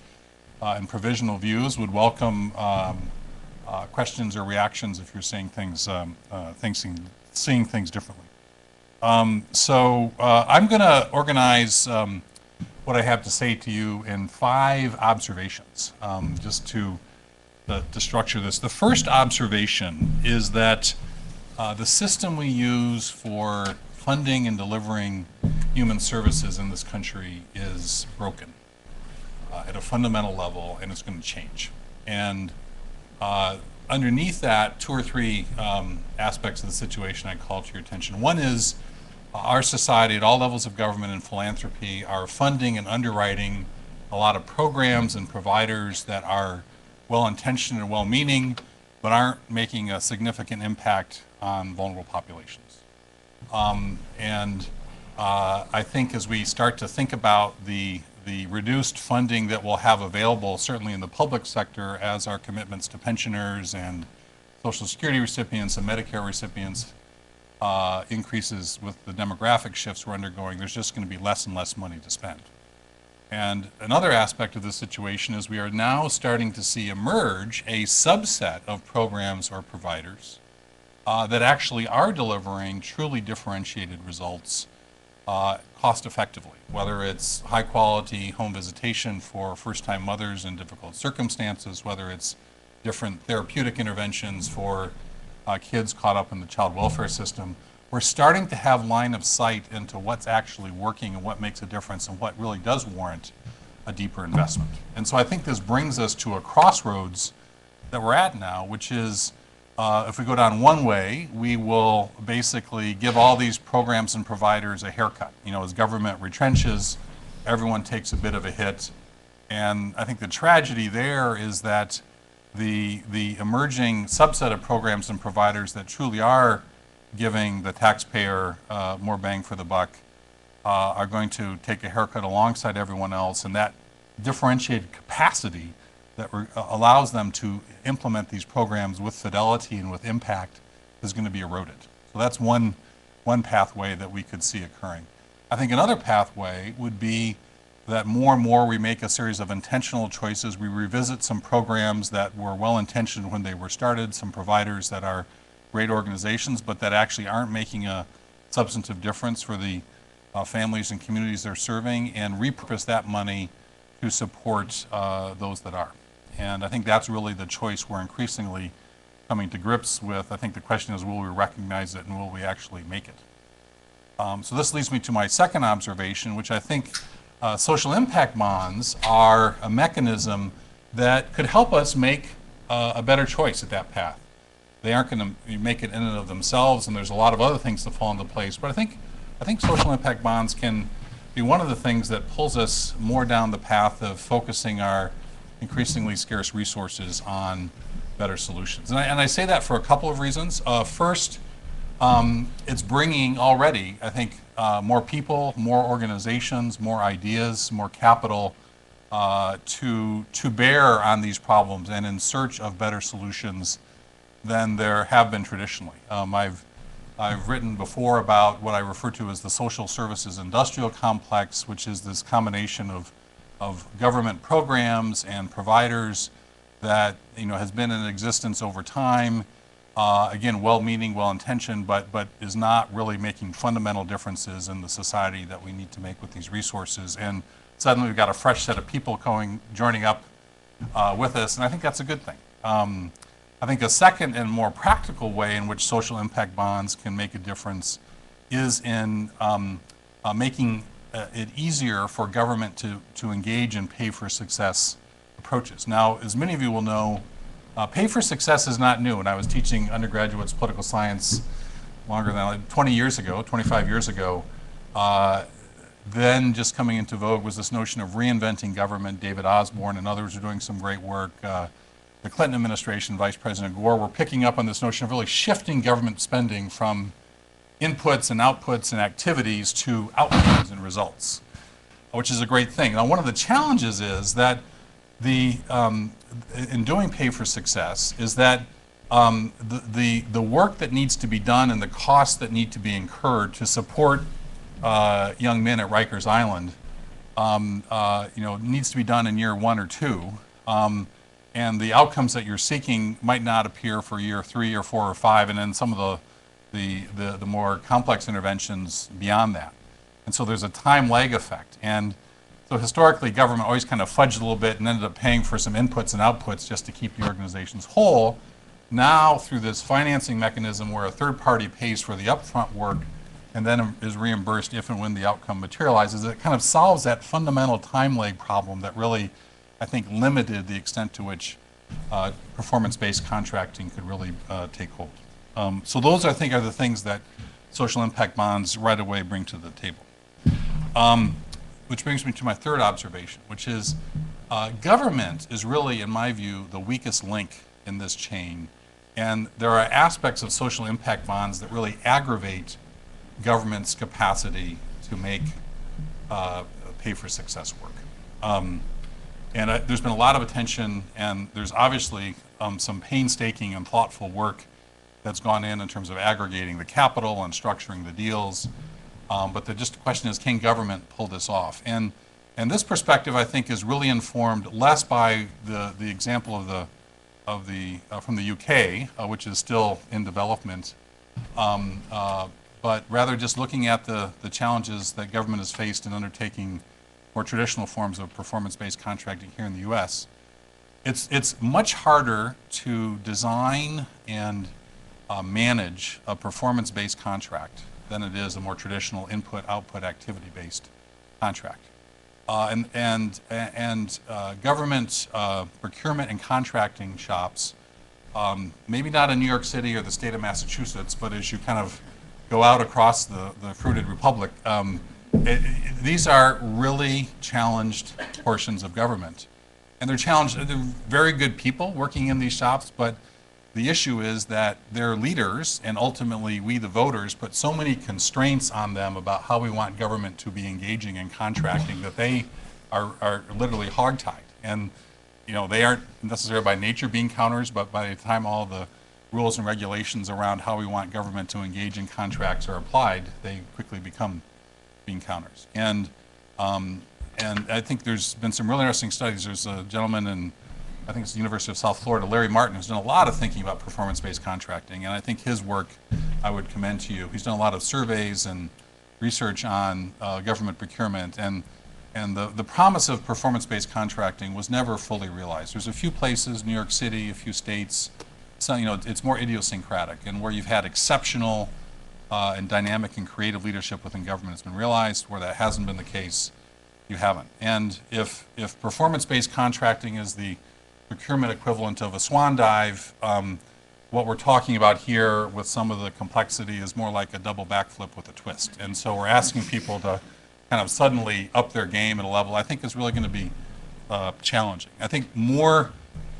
and provisional views. Would welcome questions or reactions if you're seeing things, seeing things differently. So I'm going to organize what I have to say to you in 5 observations, just to structure this. The first observation is that the system we use for funding and delivering human services in this country is broken at a fundamental level, and it's going to change. And underneath that, 2 or 3 aspects of the situation I call to your attention. One is our society at all levels of government and philanthropy are funding and underwriting a lot of programs and providers that are well-intentioned and well-meaning, but aren't making a significant impact on vulnerable populations. I think as we start to think about the reduced funding that we'll have available, certainly in the public sector, as our commitments to pensioners and Social Security recipients and Medicare recipients increases with the demographic shifts we're undergoing, there's just going to be less and less money to spend. And another aspect of this situation is we are now starting to see emerge a subset of programs or providers that actually are delivering truly differentiated results cost effectively, whether it's high quality home visitation for first-time mothers in difficult circumstances, whether it's different therapeutic interventions for kids caught up in the child welfare system. We're starting to have line of sight into what's actually working and what makes a difference and what really does warrant a deeper investment. And so I think this brings us to a crossroads that we're at now, which is if we go down one way, we will basically give all these programs and providers a haircut. You know, as government retrenches, everyone takes a bit of a hit. And I think the tragedy there is that the emerging subset of programs and providers that truly are giving the taxpayer more bang for the buck are going to take a haircut alongside everyone else, and that differentiated capacity that allows them to implement these programs with fidelity and with impact is going to be eroded. So that's one pathway that we could see occurring. I think another pathway would be that more and more we make a series of intentional choices. We revisit some programs that were well-intentioned when they were started, some providers that are great organizations, but that actually aren't making a substantive difference for the families and communities they're serving, and repurpose that money to support those that are. And I think that's really the choice we're increasingly coming to grips with. I think the question is, will we recognize it and will we actually make it? So this leads me to my second observation, which I think social impact bonds are a mechanism that could help us make a better choice at that path. They aren't going to make it in and of themselves, and there's a lot of other things that fall into place. But I think I think social impact bonds can be one of the things that pulls us more down the path of focusing our increasingly scarce resources on better solutions. And I say that for a couple of reasons. First, it's bringing already, I think, more people, more organizations, more ideas, more capital to bear on these problems and in search of better solutions than there have been traditionally. I've written before about what I refer to as the social services industrial complex, which is this combination of government programs and providers that has been in existence over time. Again, well-meaning, well-intentioned, but is not really making fundamental differences in the society that we need to make with these resources. And suddenly we've got a fresh set of people joining up with us, and I think that's a good thing. I think a second and more practical way in which social impact bonds can make a difference is in making it easier for government to engage in pay-for-success approaches. Now, as many of you will know, pay for success is not new, and I was teaching undergraduates political science longer than 20 years ago, 25 years ago. Then just coming into vogue was this notion of reinventing government. David Osborne and others are doing some great work. The Clinton administration, Vice President Gore, were picking up on this notion of really shifting government spending from inputs and outputs and activities to outcomes and results, which is a great thing. Now, one of the challenges is that in doing pay for success is that the work that needs to be done and the costs that need to be incurred to support young men at Rikers Island, needs to be done in year 1 or 2, and the outcomes that you're seeking might not appear for year 3 or 4 or 5, and then some of the more complex interventions beyond that. And so there's a time lag effect. And so historically, government always kind of fudged a little bit and ended up paying for some inputs and outputs just to keep the organizations whole. Now, through this financing mechanism where a third party pays for the upfront work and then is reimbursed if and when the outcome materializes, it kind of solves that fundamental time lag problem that really, I think, limited the extent to which performance-based contracting could really take hold. So those, I think, are the things that social impact bonds right away bring to the table. Which brings me to my third observation, which is government is really, in my view, the weakest link in this chain. And there are aspects of social impact bonds that really aggravate government's capacity to make pay-for-success work. There's been a lot of attention, and there's obviously some painstaking and thoughtful work that's gone in terms of aggregating the capital and structuring the deals. But the question is, can government pull this off? And this perspective, I think, is really informed less by the example from the UK, which is still in development, but rather just looking at the challenges that government has faced in undertaking more traditional forms of performance-based contracting here in the U.S. It's much harder to design and manage a performance-based contract than it is a more traditional input-output activity-based contract. Government procurement and contracting shops, maybe not in New York City or the state of Massachusetts, but as you kind of go out across the fruited republic, these are really challenged portions of government. And they're challenged, they're very good people working in these shops, but the issue is that their leaders, and ultimately we the voters, put so many constraints on them about how we want government to be engaging in contracting that they are literally hogtied. And they aren't necessarily by nature being counters, but by the time all the rules and regulations around how we want government to engage in contracts are applied, they quickly become being counters. And I think there's been some really interesting studies. There's a gentleman in, I think it's the University of South Florida, Larry Martin, who's done a lot of thinking about performance-based contracting, and I think his work I would commend to you. He's done a lot of surveys and research on government procurement, and the promise of performance-based contracting was never fully realized. There's a few places, New York City, a few states, so it's more idiosyncratic, and where you've had exceptional and dynamic and creative leadership within government has been realized. Where that hasn't been the case, you haven't. And if performance-based contracting is the procurement equivalent of a swan dive, what we're talking about here with some of the complexity is more like a double backflip with a twist. And so we're asking people to kind of suddenly up their game at a level I think is really going to be challenging. I think more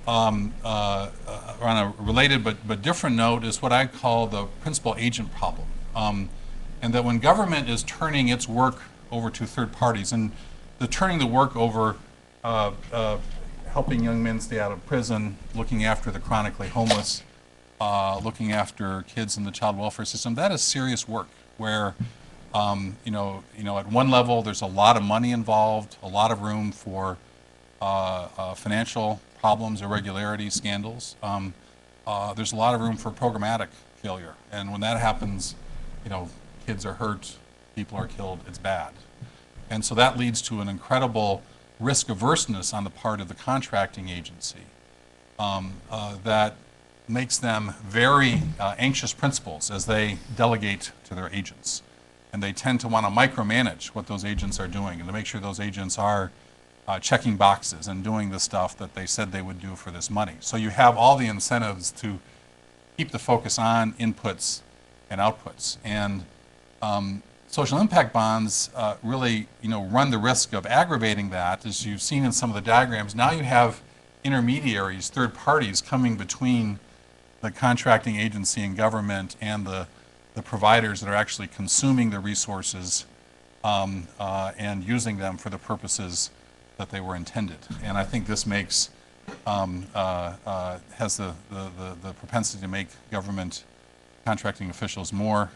on a related but different note is what I call the principal agent problem. And that when government is turning its work over to third parties, and the turning the work over, helping young men stay out of prison, looking after the chronically homeless, looking after kids in the child welfare system, that is serious work where, at one level, there's a lot of money involved, a lot of room for financial problems, irregularities, scandals. There's a lot of room for programmatic failure. And when that happens, kids are hurt, people are killed, it's bad. And so that leads to an incredible risk averseness on the part of the contracting agency that makes them very anxious principals as they delegate to their agents. And they tend to want to micromanage what those agents are doing and to make sure those agents are checking boxes and doing the stuff that they said they would do for this money. So you have all the incentives to keep the focus on inputs and outputs. And social impact bonds really, run the risk of aggravating that, as you've seen in some of the diagrams. Now you have intermediaries, third parties, coming between the contracting agency and government and the providers that are actually consuming the resources and using them for the purposes that they were intended. And I think this makes, has the propensity to make government contracting officials more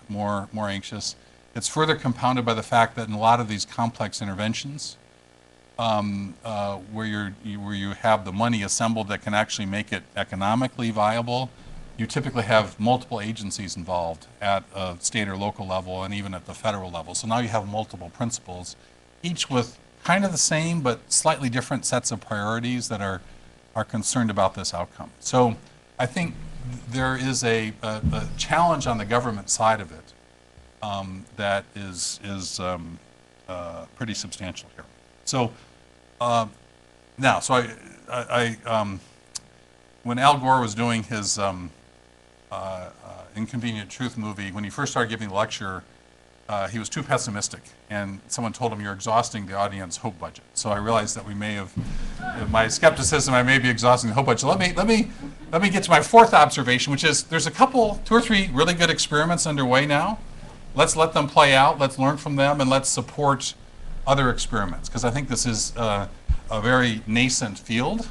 anxious. It's further compounded by the fact that in a lot of these complex interventions, where you have the money assembled that can actually make it economically viable, you typically have multiple agencies involved at a state or local level and even at the federal level. So now you have multiple principals, each with kind of the same but slightly different sets of priorities that are concerned about this outcome. So I think there is a challenge on the government side of it that is pretty substantial here. So now, so I when Al Gore was doing his Inconvenient Truth movie, when he first started giving the lecture, he was too pessimistic, and someone told him, "You're exhausting the audience hope budget." So I realized that we may have, my skepticism, I may be exhausting the hope budget. Let me get to my fourth observation, which is there's two or three really good experiments underway now. Let's let them play out. Let's learn from them, and let's support other experiments, because I think this is a very nascent field.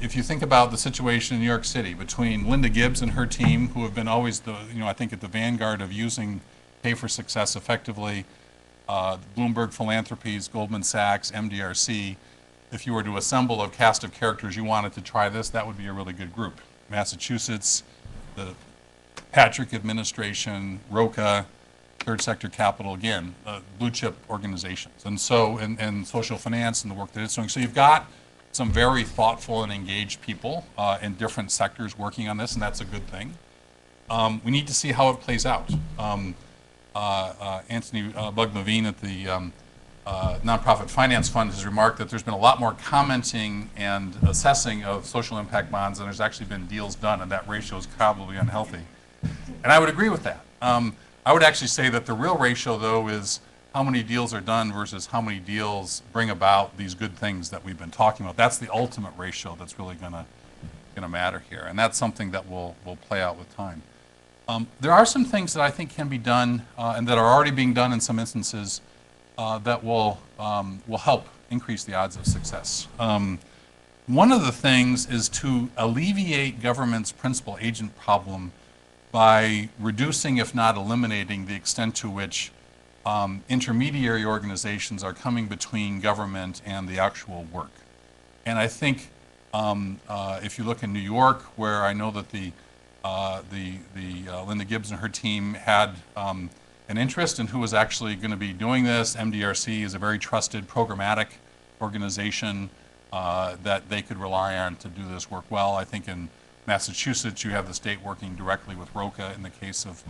If you think about the situation in New York City between Linda Gibbs and her team, who have been always I think at the vanguard of using pay for success effectively, Bloomberg Philanthropies, Goldman Sachs, MDRC, if you were to assemble a cast of characters you wanted to try this, that would be a really good group. Massachusetts, the Patrick administration, ROCA, Third Sector Capital, again, blue chip organizations. And so, and social finance and the work that it's doing. So you've got some very thoughtful and engaged people in different sectors working on this, and that's a good thing. We need to see how it plays out. Anthony Bug-Levine at the Nonprofit Finance Fund has remarked that there's been a lot more commenting and assessing of social impact bonds than there's actually been deals done, and that ratio is probably unhealthy. And I would agree with that. I would actually say that the real ratio, though, is how many deals are done versus how many deals bring about these good things that we've been talking about. That's the ultimate ratio that's really going to matter here, and that's something that will play out with time. There are some things that I think can be done and that are already being done in some instances that will help increase the odds of success. One of the things is to alleviate government's principal agent problem by reducing, if not eliminating, the extent to which intermediary organizations are coming between government and the actual work. And I think if you look in New York, where I know that the Linda Gibbs and her team had an interest in who was actually going to be doing this. MDRC is a very trusted programmatic organization that they could rely on to do this work well. I think in Massachusetts, you have the state working directly with ROCA in the case of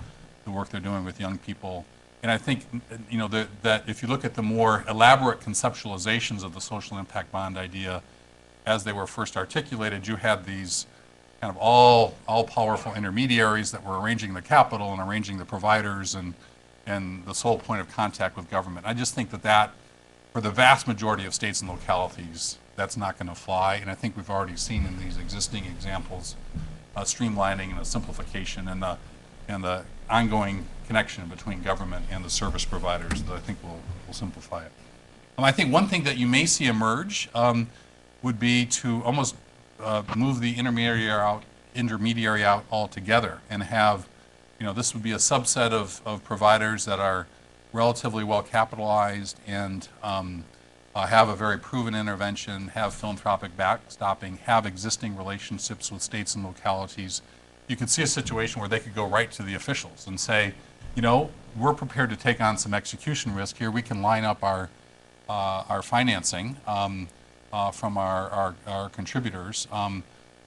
the work they're doing with young people. And I think, that if you look at the more elaborate conceptualizations of the social impact bond idea, as they were first articulated, you had these kind of all-powerful intermediaries that were arranging the capital and arranging the providers and the sole point of contact with government. I just think that for the vast majority of states and localities, that's not going to fly. And I think we've already seen in these existing examples streamlining and a simplification and the ongoing connection between government and the service providers that I think will simplify it. I think one thing that you may see emerge would be to almost move the intermediary out altogether and have, this would be a subset of providers that are relatively well capitalized and have a very proven intervention, have philanthropic backstopping, have existing relationships with states and localities. You could see a situation where they could go right to the officials and say, we're prepared to take on some execution risk here. We can line up our financing from our contributors,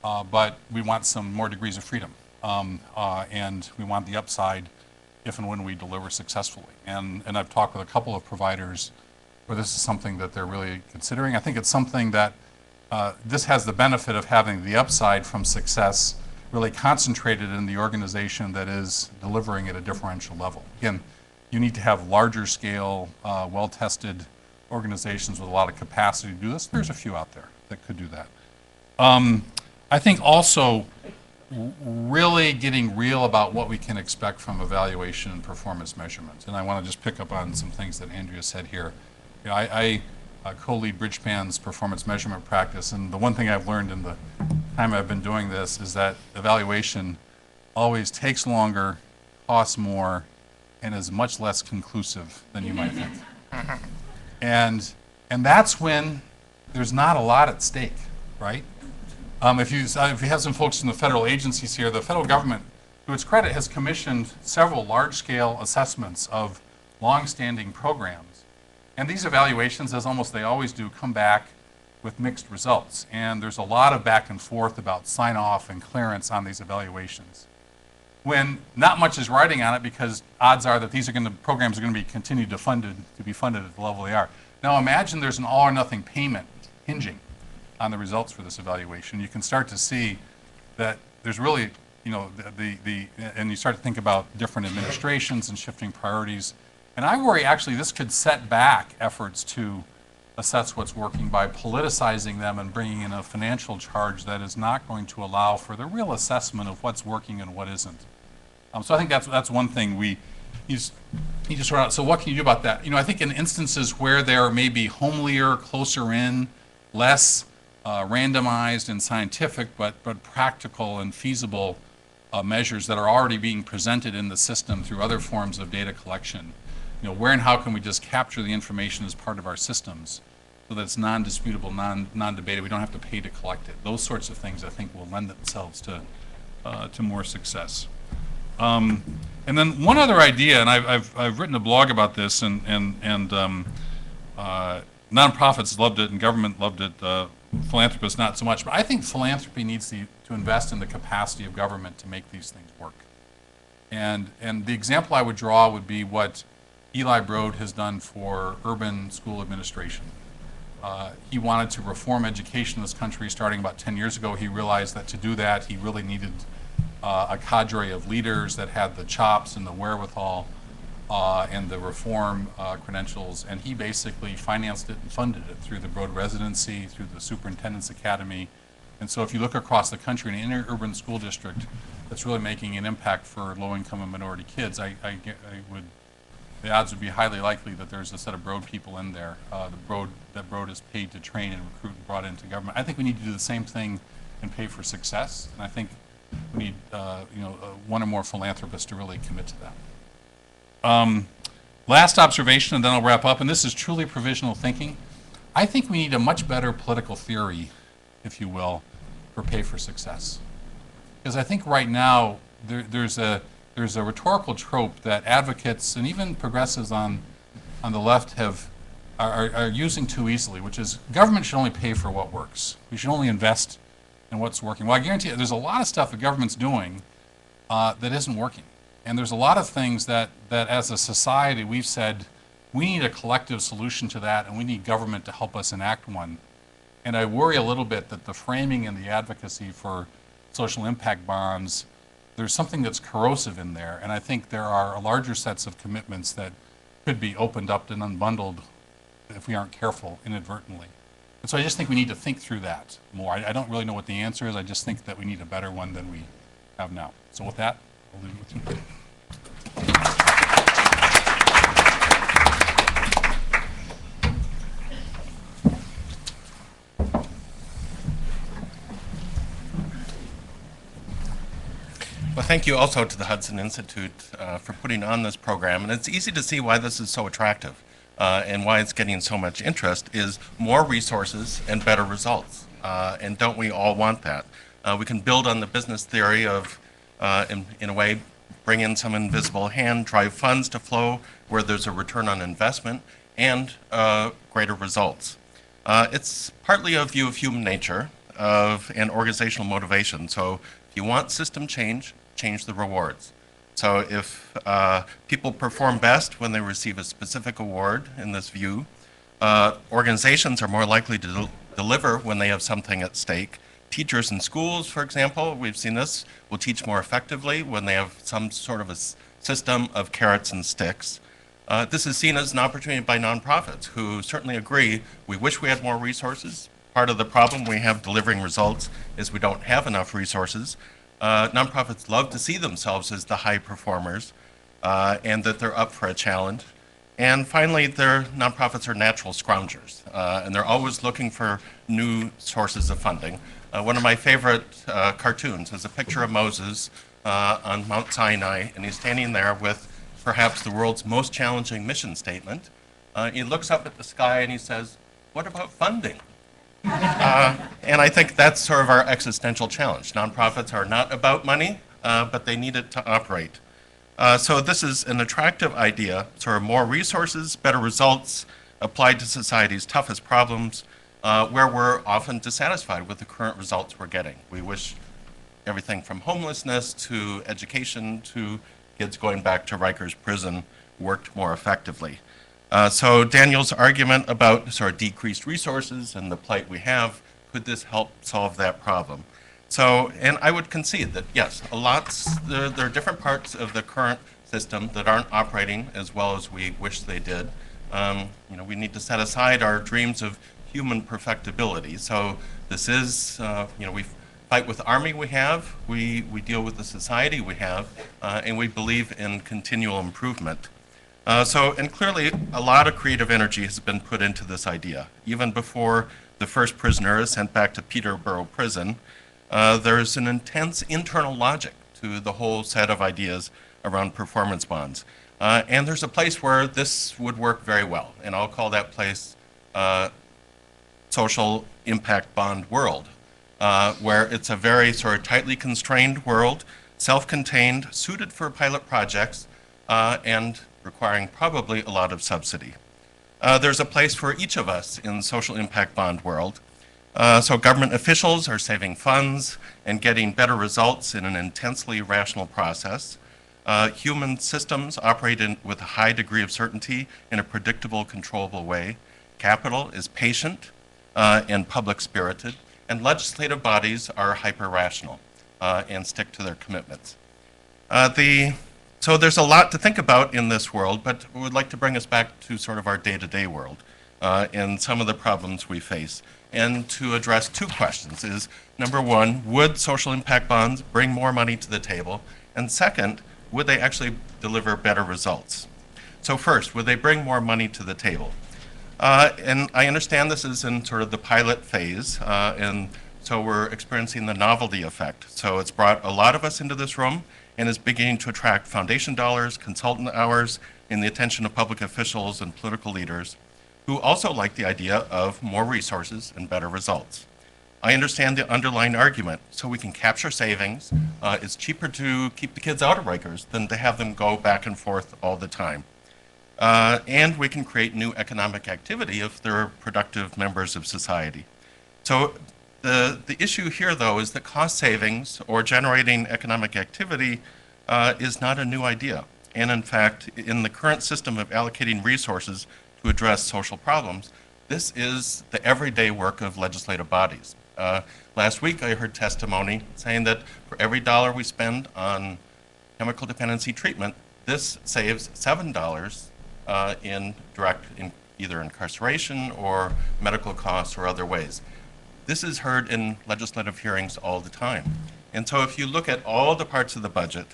but we want some more degrees of freedom, and we want the upside if and when we deliver successfully. And I've talked with a couple of providers where this is something that they're really considering. I think it's something that this has the benefit of having the upside from success really concentrated in the organization that is delivering at a differential level. Again, you need to have larger scale, well-tested organizations with a lot of capacity to do this. There's a few out there that could do that. I think also really getting real about what we can expect from evaluation and performance measurement. And I want to just pick up on some things that Andrea said here. I co-lead Bridgespan's performance measurement practice, and the one thing I've learned in the time I've been doing this is that evaluation always takes longer, costs more, and is much less conclusive than you might think. And that's when there's not a lot at stake, right? If you have some folks in the federal agencies here, the federal government, to its credit, has commissioned several large-scale assessments of long-standing programs. And these evaluations, as almost they always do, come back with mixed results. And there's a lot of back and forth about sign-off and clearance on these evaluations, when not much is riding on it, because odds are that programs are going to be continued to be funded at the level they are. Now imagine there's an all or nothing payment hinging on the results for this evaluation. You can start to see that there's really, and you start to think about different administrations and shifting priorities. And I worry actually this could set back efforts to assess what's working by politicizing them and bringing in a financial charge that is not going to allow for the real assessment of what's working and what isn't. So I think that's one thing you just wrote out. So what can you do about that? I think in instances where there may be homelier, closer in, less randomized and scientific, but practical and feasible measures that are already being presented in the system through other forms of data collection. Where and how can we just capture the information as part of our systems so that it's non-disputable, non-debated, we don't have to pay to collect it. Those sorts of things I think will lend themselves to more success. And then one other idea, and I've written a blog about this, and nonprofits loved it and government loved it, philanthropists not so much, but I think philanthropy needs to invest in the capacity of government to make these things work. And the example I would draw would be what Eli Broad has done for urban school administration. He wanted to reform education in this country starting about 10 years ago. He realized that to do that, he really needed a cadre of leaders that had the chops and the wherewithal and the reform credentials, and he basically financed it and funded it through the Broad Residency, through the Superintendent's Academy. And so if you look across the country in an urban school district that's really making an impact for low-income and minority kids, the odds would be highly likely that there's a set of Broad people in there that Broad is paid to train and recruit and brought into government. I think we need to do the same thing and pay for success, and I think we need one or more philanthropists to really commit to that. Last observation, and then I'll wrap up, and this is truly provisional thinking. I think we need a much better political theory, if you will, for pay for success. Because I think right now there's a rhetorical trope that advocates and even progressives on the left are using too easily, which is government should only pay for what works. We should only invest in what's working. Well, I guarantee you, there's a lot of stuff the government's doing that isn't working. And there's a lot of things that as a society we've said, we need a collective solution to that, and we need government to help us enact one. And I worry a little bit that the framing and the advocacy for social impact bonds, there's something that's corrosive in there. And I think there are larger sets of commitments that could be opened up and unbundled if we aren't careful inadvertently. And so I just think we need to think through that more. I don't really know what the answer is. I just think that we need a better one than we have now. So with that, I'll leave it with you. Well, thank you also to the Hudson Institute for putting on this program. And it's easy to see why this is so attractive and why it's getting so much interest is more resources and better results. And don't we all want that? We can build on the business theory of, in a way, bring in some invisible hand, drive funds to flow where there's a return on investment and greater results. It's partly a view of human nature and organizational motivation. So if you want system change, change the rewards. So if people perform best when they receive a specific award in this view, organizations are more likely to deliver when they have something at stake. Teachers in schools, for example, we've seen this, will teach more effectively when they have some sort of a system of carrots and sticks. This is seen as an opportunity by nonprofits who certainly agree, we wish we had more resources. Part of the problem we have delivering results is we don't have enough resources. Nonprofits love to see themselves as the high performers and that they're up for a challenge. And finally, nonprofits are natural scroungers, and they're always looking for new sources of funding. One of my favorite cartoons is a picture of Moses on Mount Sinai, and he's standing there with perhaps the world's most challenging mission statement. He looks up at the sky and he says, "What about funding?" And I think that's sort of our existential challenge. Nonprofits are not about money, but they need it to operate. So this is an attractive idea, sort of more resources, better results applied to society's toughest problems, where we're often dissatisfied with the current results we're getting. We wish everything from homelessness to education to kids going back to Rikers prison worked more effectively. So Daniel's argument about sort of decreased resources and the plight we have, could this help solve that problem? So, and I would concede that yes, there are different parts of the current system that aren't operating as well as we wish they did. We need to set aside our dreams of human perfectibility. So this is, we fight with the army we have, we deal with the society we have, and we believe in continual improvement. And clearly, a lot of creative energy has been put into this idea. Even before the first prisoner is sent back to Peterborough prison, there's an intense internal logic to the whole set of ideas around performance bonds. And there's a place where this would work very well, and I'll call that place social impact bond world, where it's a very sort of tightly constrained world, self-contained, suited for pilot projects, and requiring probably a lot of subsidy. There's a place for each of us in social impact bond world. So government officials are saving funds and getting better results in an intensely rational process. Human systems operate with a high degree of certainty in a predictable, controllable way. Capital is patient and public-spirited, and legislative bodies are hyper-rational and stick to their commitments. So there's a lot to think about in this world, but we would like to bring us back to sort of our day-to-day world and some of the problems we face. And to address two questions is, number one, would social impact bonds bring more money to the table? And second, would they actually deliver better results? So first, would they bring more money to the table? And I understand this is in sort of the pilot phase, and so we're experiencing the novelty effect. So it's brought a lot of us into this room and is beginning to attract foundation dollars, consultant hours, and the attention of public officials and political leaders who also like the idea of more resources and better results. I understand the underlying argument, so we can capture savings. It's cheaper to keep the kids out of Rikers than to have them go back and forth all the time. And we can create new economic activity if they're productive members of society. So the issue here, though, is that cost savings or generating economic activity is not a new idea. And in fact, in the current system of allocating resources to address social problems, This is the everyday work of legislative bodies. Last week, I heard testimony saying that for every dollar we spend on chemical dependency treatment, this saves $7 in either incarceration or medical costs or other ways. This is heard in legislative hearings all the time. And so if you look at all the parts of the budget,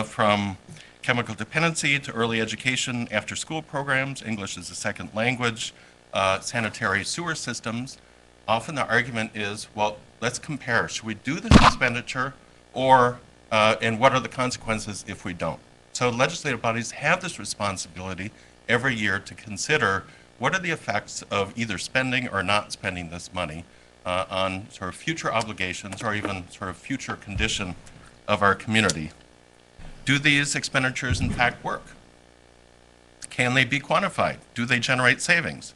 from chemical dependency to early education, after-school programs, English as a second language, sanitary sewer systems, often the argument is, well, let's compare. Should we do this expenditure, or and what are the consequences if we don't? So legislative bodies have this responsibility every year to consider what are the effects of either spending or not spending this money on sort of future obligations or even sort of future condition of our community. Do these expenditures in fact work? Can they be quantified? Do they generate savings?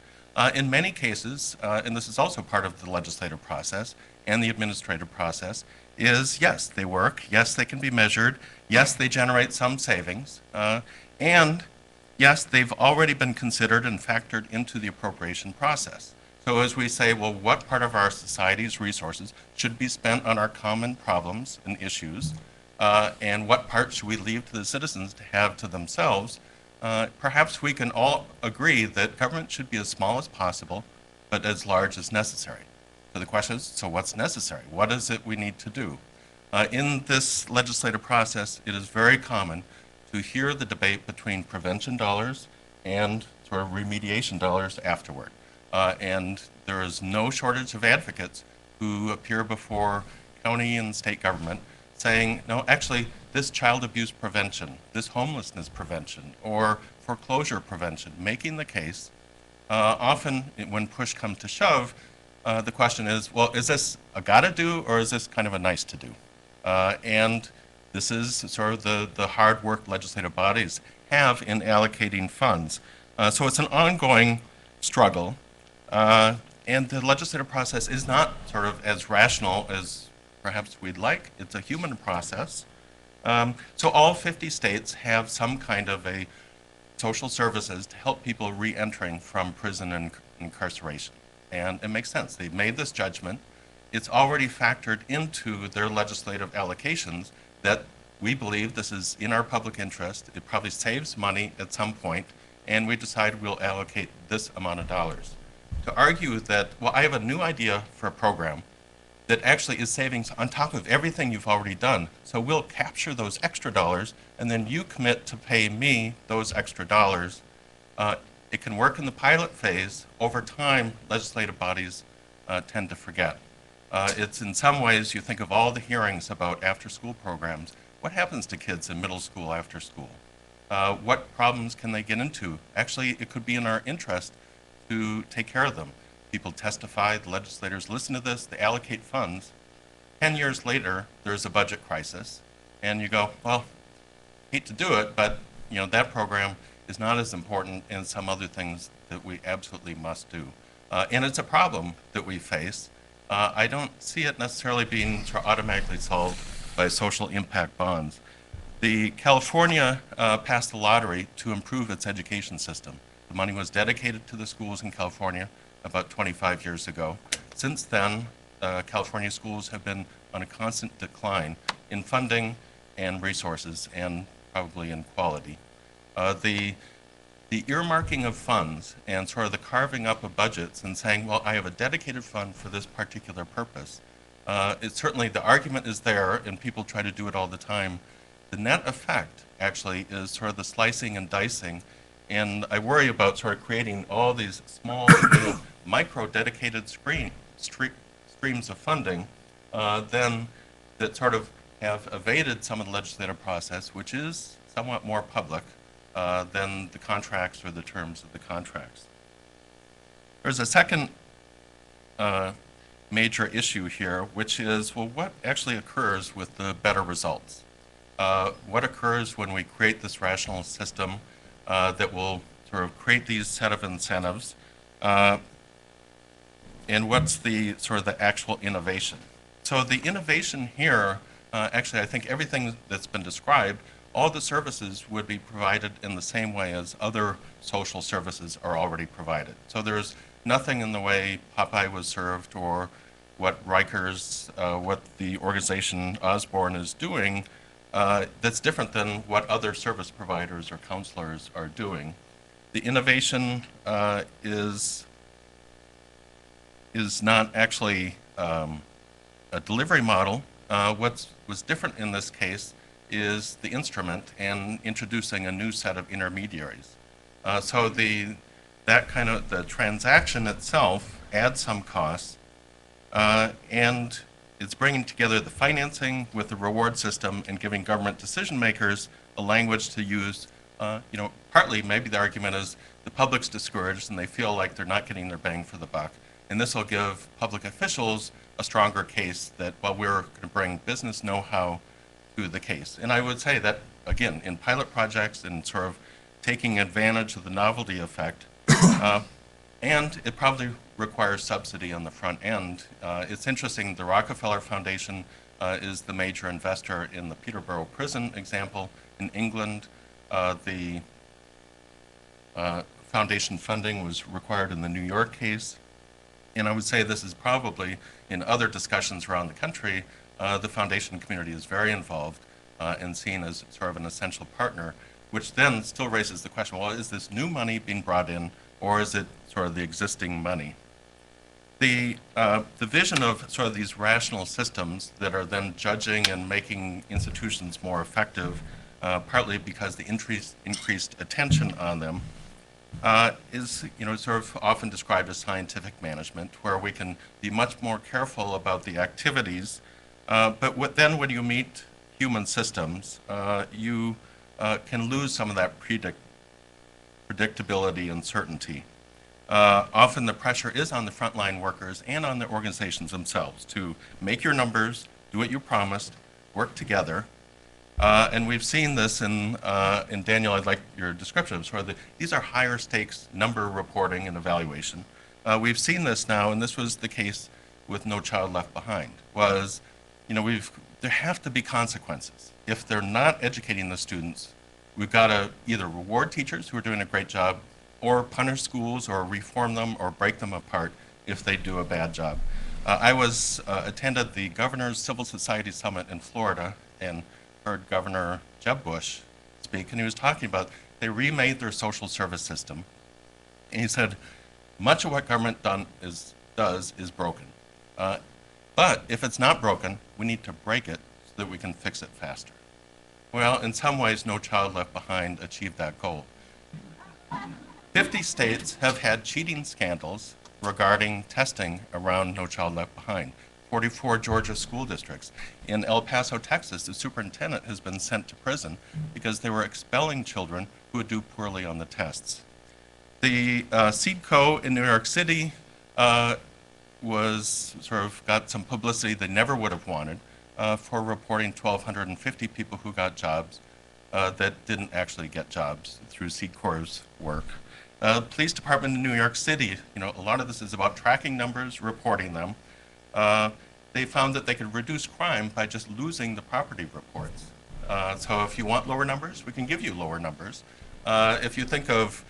In many cases, and this is also part of the legislative process and the administrative process, is yes, they work, yes, they can be measured, yes, they generate some savings, and yes, they've already been considered and factored into the appropriation process. So as we say, well, what part of our society's resources should be spent on our common problems and issues, and what part should we leave to the citizens to have to themselves? Perhaps we can all agree that government should be as small as possible, but as large as necessary. So the question is, so what's necessary? What is it we need to do? In this legislative process, it is very common to hear the debate between prevention dollars and sort of remediation dollars afterward. And there is no shortage of advocates who appear before county and state government saying, no, actually, this child abuse prevention, this homelessness prevention, or foreclosure prevention, making the case, often when push comes to shove, the question is, well, is this a gotta do, or is this kind of a nice to do? And this is sort of the hard work legislative bodies have in allocating funds. So it's an ongoing struggle, and the legislative process is not sort of as rational as perhaps we'd like. It's a human process. So all 50 states have some kind of a social services to help people re-entering from prison and incarceration. And it makes sense. They've made this judgment. It's already factored into their legislative allocations that we believe this is in our public interest. It probably saves money at some point, and we decide we'll allocate this amount of dollars. To argue that, well, I have a new idea for a program that actually is savings on top of everything you've already done. So we'll capture those extra dollars, and then you commit to pay me those extra dollars. It can work in the pilot phase. Over time, legislative bodies tend to forget. It's in some ways, you think of all the hearings about after-school programs. What happens to kids in middle school after school? What problems can they get into? Actually, it could be in our interest to take care of them. People testify, the legislators listen to this, they allocate funds. 10 years later, there's a budget crisis, and you go, well, hate to do it, but that program is not as important as some other things that we absolutely must do. And it's a problem that we face. I don't see it necessarily being automatically solved by social impact bonds. The California passed a lottery to improve its education system. The money was dedicated to the schools in California about 25 years ago. Since then, California schools have been on a constant decline in funding and resources, and probably in quality. The earmarking of funds and sort of the carving up of budgets and saying, well, I have a dedicated fund for this particular purpose. It's certainly, the argument is there, and people try to do it all the time. The net effect, actually, is sort of the slicing and dicing, and I worry about sort of creating all these small, little, micro-dedicated streams of funding, then that sort of have evaded some of the legislative process, which is somewhat more public than the contracts or the terms of the contracts. There's a second major issue here, which is, well, what actually occurs with the better results? What occurs when we create this rational system that will sort of create these set of incentives? And what's the sort of the actual innovation? So the innovation here, actually, I think everything that's been described, all the services would be provided in the same way as other social services are already provided. So there's nothing in the way Popeye was served or what Rikers, what the organization Osborne is doing that's different than what other service providers or counselors are doing. The innovation is not actually a delivery model. What was different in this case is the instrument and introducing a new set of intermediaries. So the transaction itself adds some costs, and it's bringing together the financing with the reward system and giving government decision makers a language to use. Partly maybe the argument is the public's discouraged and they feel like they're not getting their bang for the buck. And this will give public officials a stronger case that, well, we're going to bring business know-how to the case. And I would say that, again, in pilot projects and sort of taking advantage of the novelty effect, and it probably requires subsidy on the front end. It's interesting, the Rockefeller Foundation is the major investor in the Peterborough prison example. In England, the foundation funding was required in the New York case. And I would say this is probably, in other discussions around the country, the foundation community is very involved and seen as sort of an essential partner, which then still raises the question, well, is this new money being brought in, or is it sort of the existing money? The vision of sort of these rational systems that are then judging and making institutions more effective, partly because the increased attention on them, is sort of often described as scientific management, where we can be much more careful about the activities. But then when you meet human systems, you can lose some of that predictability and certainty. Often the pressure is on the frontline workers and on the organizations themselves to make your numbers, do what you promised, work together. And we've seen this in Daniel, I'd like your description of sort of these are higher stakes number reporting and evaluation. We've seen this now, and this was the case with No Child Left Behind, was, there have to be consequences. If they're not educating the students, we've got to either reward teachers who are doing a great job, or punish schools, or reform them, or break them apart if they do a bad job. I attended the Governor's Civil Society Summit in Florida and heard Governor Jeb Bush speak, and he was talking about they remade their social service system. And he said, much of what government does is broken. But if it's not broken, we need to break it so that we can fix it faster. Well, in some ways, No Child Left Behind achieved that goal. 50 states have had cheating scandals regarding testing around No Child Left Behind. 44 Georgia school districts. In El Paso, Texas, the superintendent has been sent to prison because they were expelling children who would do poorly on the tests. The SEEDCO in New York City was sort of got some publicity they never would have wanted for reporting 1,250 people who got jobs that didn't actually get jobs through SEEDCO's work. Police department in New York City, a lot of this is about tracking numbers, reporting them. They found that they could reduce crime by just losing the property reports. So if you want lower numbers, we can give you lower numbers. If you think of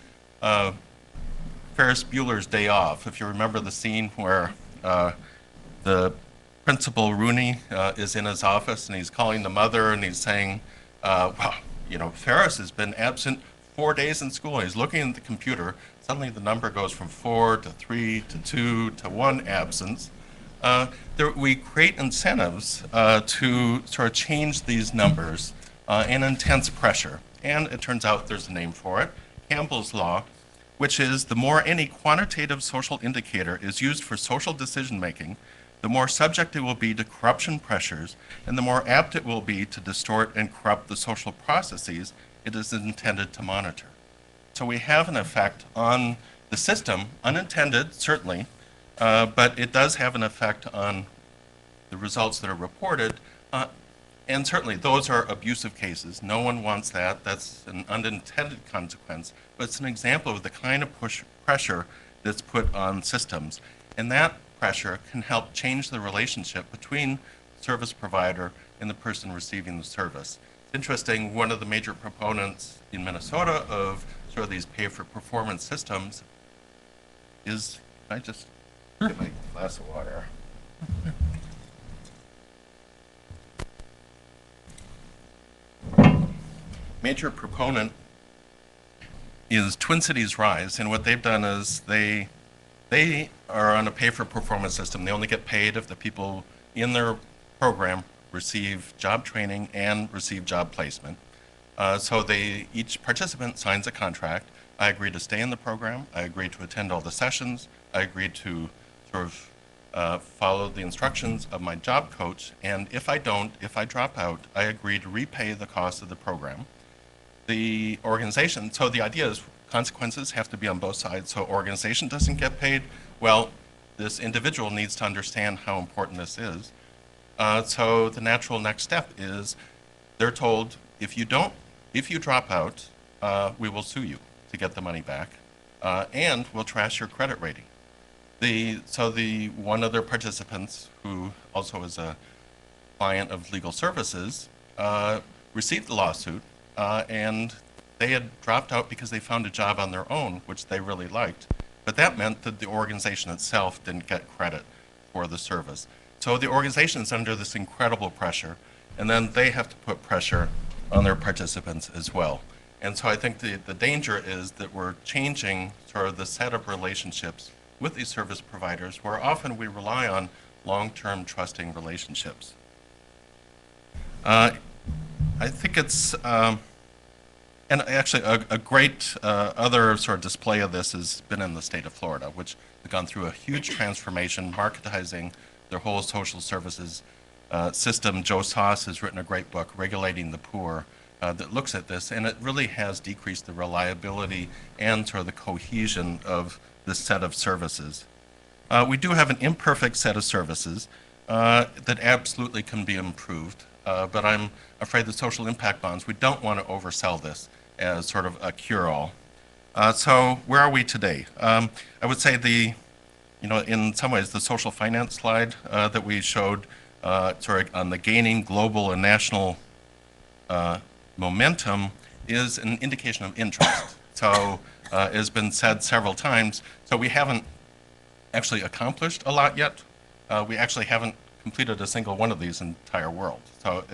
Ferris Bueller's Day Off, if you remember the scene where the Principal Rooney is in his office and he's calling the mother and he's saying, Ferris has been absent 4 days in school. He's looking at the computer. Suddenly the number goes from 4 to 3 to 2 to 1 absence. We create incentives to sort of change these numbers in intense pressure. And it turns out there's a name for it, Campbell's Law, which is the more any quantitative social indicator is used for social decision making, the more subject it will be to corruption pressures, and the more apt it will be to distort and corrupt the social processes it is intended to monitor. So we have an effect on the system, unintended, certainly, but it does have an effect on the results that are reported. And certainly those are abusive cases. No one wants that. That's an unintended consequence. But it's an example of the kind of pressure that's put on systems. And that pressure can help change the relationship between service provider and the person receiving the service. It's interesting, one of the major proponents in Minnesota of sort of these pay-for-performance systems is Can I just get my glass of water? Major proponent is Twin Cities Rise, and what they've done is they are on a pay-for-performance system. They only get paid if the people in their program receive job training and receive job placement. So each participant signs a contract. I agree to stay in the program. I agree to attend all the sessions. I agree to sort of follow the instructions of my job coach. And if I drop out, I agree to repay the cost of the program. The organization, so the idea is consequences have to be on both sides. So organization doesn't get paid. Well, this individual needs to understand how important this is. So the natural next step is they're told, if you drop out, we will sue you to get the money back, and we'll trash your credit rating. One of their participants, who also is a client of legal services, received the lawsuit, and they had dropped out because they found a job on their own, which they really liked. But that meant that the organization itself didn't get credit for the service. So the organization is under this incredible pressure, and then they have to put pressure on their participants as well. And so I think the danger is that we're changing sort of the set of relationships with these service providers, where often we rely on long-term trusting relationships. I think it's, and actually a great other sort of display of this has been in the state of Florida, which has gone through a huge transformation, marketizing their whole social services system. Joe Soss has written a great book, Regulating the Poor, that looks at this, and it really has decreased the reliability and sort of the cohesion of this set of services. We do have an imperfect set of services that absolutely can be improved, but I'm afraid the social impact bonds, we don't want to oversell this as sort of a cure-all. So where are we today? I would say in some ways, the social finance slide that we showed sort of on the gaining global and national momentum is an indication of interest. So it has been said several times, so we haven't actually accomplished a lot yet. We actually haven't completed a single one of these in the entire world. So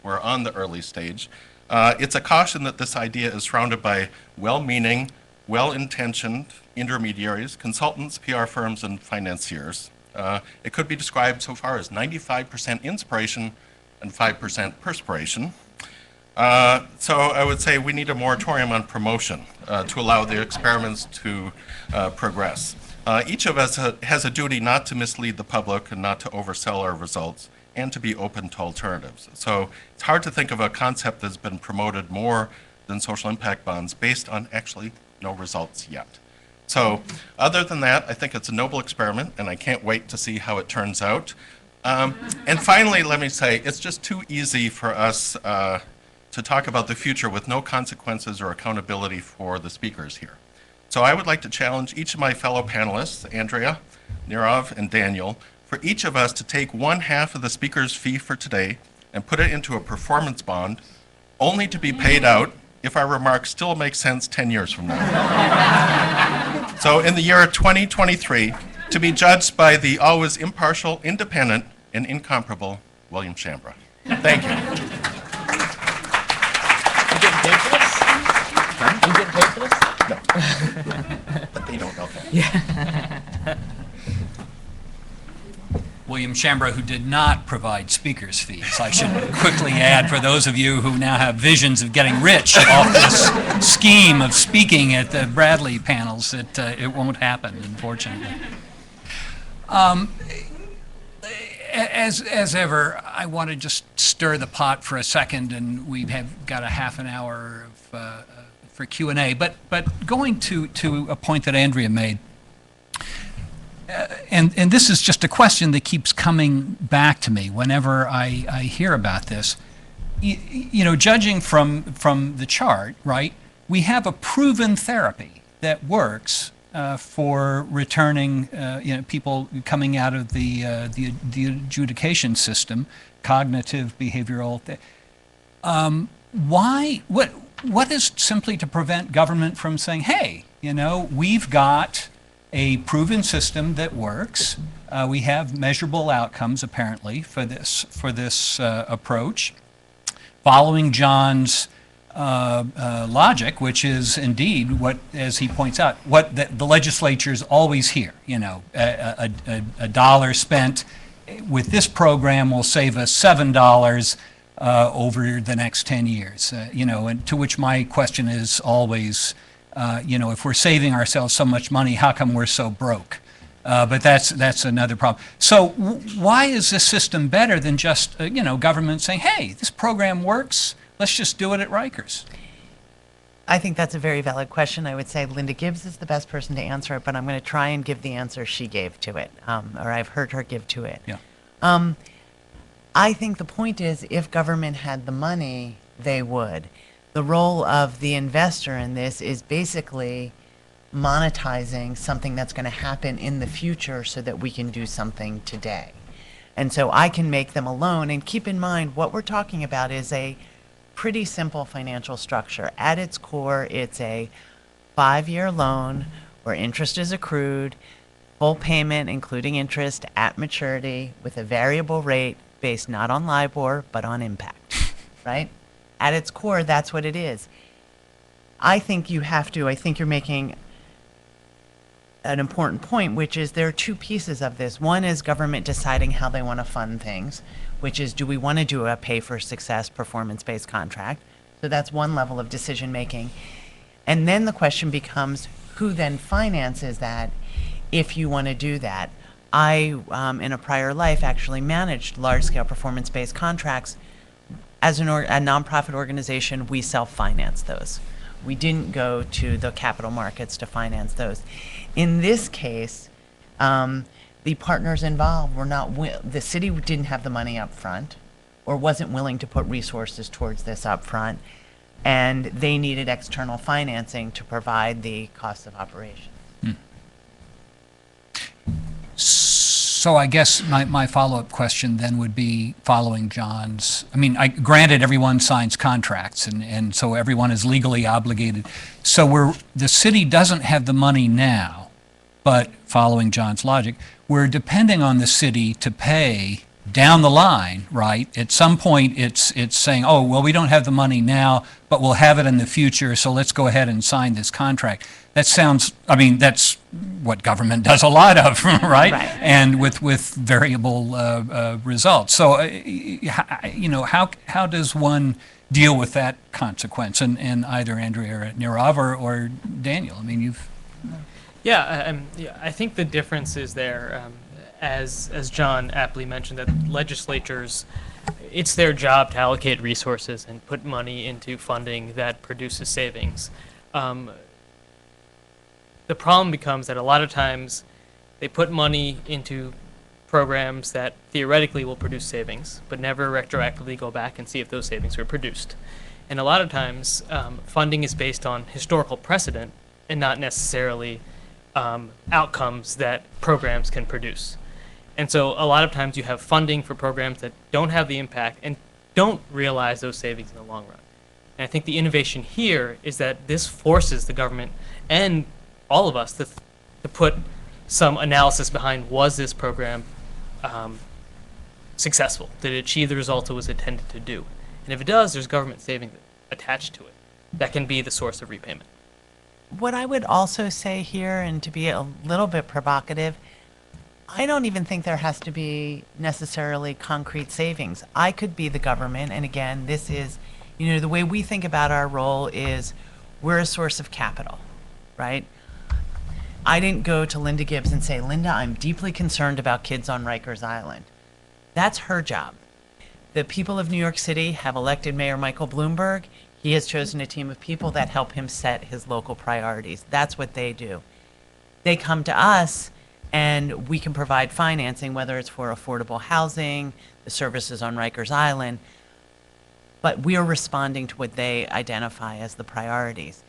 we're on the early stage. It's a caution that this idea is surrounded by well-meaning, well-intentioned intermediaries, consultants, PR firms, and financiers. It could be described so far as 95% inspiration and 5% perspiration. So I would say we need a moratorium on promotion to allow the experiments to progress. Each of us has a duty not to mislead the public and not to oversell our results, and to be open to alternatives. So it's hard to think of a concept that's been promoted more than social impact bonds based on actually no results yet. So other than that, I think it's a noble experiment, and I can't wait to see how it turns out. And finally, let me say, it's just too easy for us to talk about the future with no consequences or accountability for the speakers here. So I would like to challenge each of my fellow panelists, Andrea, Nirav, and Daniel, for each of us to take 1/2 of the speaker's fee for today and put it into a performance bond, only to be paid out if our remarks still make sense 10 years from now. So in the year 2023, to be judged by the always impartial, independent, and incomparable William Shambra. Thank you. You getting paid for this? You getting paid for this? No. But they don't know that. William Shambra, who did not provide speakers' fees. I should quickly add, for those of you who now have visions of getting rich off this scheme of speaking at the Bradley panels, that it won't happen, unfortunately. As ever, I want to just stir the pot for a second, and we have got a half an hour for Q&A. But going to a point that Andrea made, and this is just a question that keeps coming back to me whenever I hear about this. You know, judging from the chart, right, we have a proven therapy that works for returning, people coming out of the adjudication system, cognitive, behavioral. What is simply to prevent government from saying, hey, we've got a proven system that works. We have measurable outcomes, apparently, for this approach. Following John's logic, which is indeed what, as he points out, what the legislatures always hear. You know, a dollar spent with this program will save us $7 over the next 10 years. You know, and to which my question is always, you know, if we're saving ourselves so much money, how come we're so broke? But that's another problem. So why is this system better than just, you know, government saying, hey, this program works, let's just do it at Rikers? I think that's a very valid question. I would say Linda Gibbs is the best person to answer it, but I'm going to try and give the answer she gave to it, or I've heard her give to it. Yeah. I think the point is, if government had the money, they would. The role of the investor in this is basically monetizing something that's going to happen in the future so that we can do something today. And so I can make them a loan, and keep in mind what we're talking about is a pretty simple financial structure. At its core, it's a 5-year loan where interest is accrued, full payment including interest at maturity with a variable rate based not on LIBOR but on impact, right? At its core, that's what it is. I think you're making an important point, which is there are two pieces of this. One is government deciding how they want to fund things, which is, do we want to do a pay-for-success performance-based contract? So that's one level of decision-making. And then the question becomes, who then finances that if you want to do that? I, in a prior life, actually managed large-scale performance-based contracts. As a nonprofit organization, we self-finance those. We didn't go to the capital markets to finance those. In this case, the partners involved were not, the city didn't have the money up front or wasn't willing to put resources towards this up front, and they needed external financing to provide the cost of operation. So I guess my follow-up question then would be following John's, I mean, granted everyone signs contracts and so everyone is legally obligated. So the city doesn't have the money now, but following John's logic, we're depending on the city to pay down the line, right? At some point it's saying, oh, well, we don't have the money now, but we'll have it in the future, so let's go ahead and sign this contract. That sounds, I mean, that's what government does a lot of, right? Right. And with variable results. So, you know, how does one deal with that consequence? And either Andrea or Nirav or Daniel, I mean, you've... Yeah, I think the difference is there, as John aptly mentioned, that legislatures, it's their job to allocate resources and put money into funding that produces savings. The problem becomes that a lot of times they put money into programs that theoretically will produce savings, but never retroactively go back and see if those savings were produced. And a lot of times, funding is based on historical precedent and not necessarily outcomes that programs can produce. And so a lot of times you have funding for programs that don't have the impact and don't realize those savings in the long run. And I think the innovation here is that this forces the government and all of us to put some analysis behind, was this program successful? Did it achieve the result it was intended to do? And if it does, there's government savings attached to it. That can be the source of repayment. What I would also say here, and to be a little bit provocative, I don't even think there has to be necessarily concrete savings. I could be the government, and again, this is, you know, the way we think about our role is we're a source of capital, right? I didn't go to Linda Gibbs and say, Linda, I'm deeply concerned about kids on Rikers Island. That's her job. The people of New York City have elected Mayor Michael Bloomberg. He has chosen a team of people that help him set his local priorities. That's what they do. They come to us and we can provide financing, whether it's for affordable housing, the services on Rikers Island, but we are responding to what they identify as the priorities.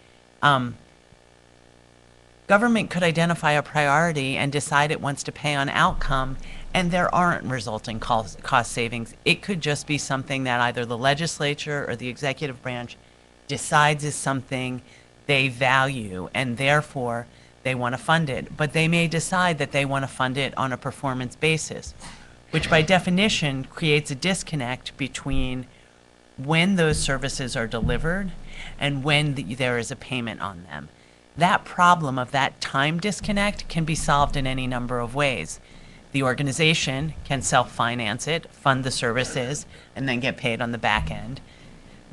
Government could identify a priority and decide it wants to pay on outcome, and there aren't resulting cost savings. It could just be something that either the legislature or the executive branch decides is something they value, and therefore they want to fund it, but they may decide that they want to fund it on a performance basis, which by definition creates a disconnect between when those services are delivered and when there is a payment on them. That problem of that time disconnect can be solved in any number of ways. The organization can self-finance it, fund the services, and then get paid on the back end.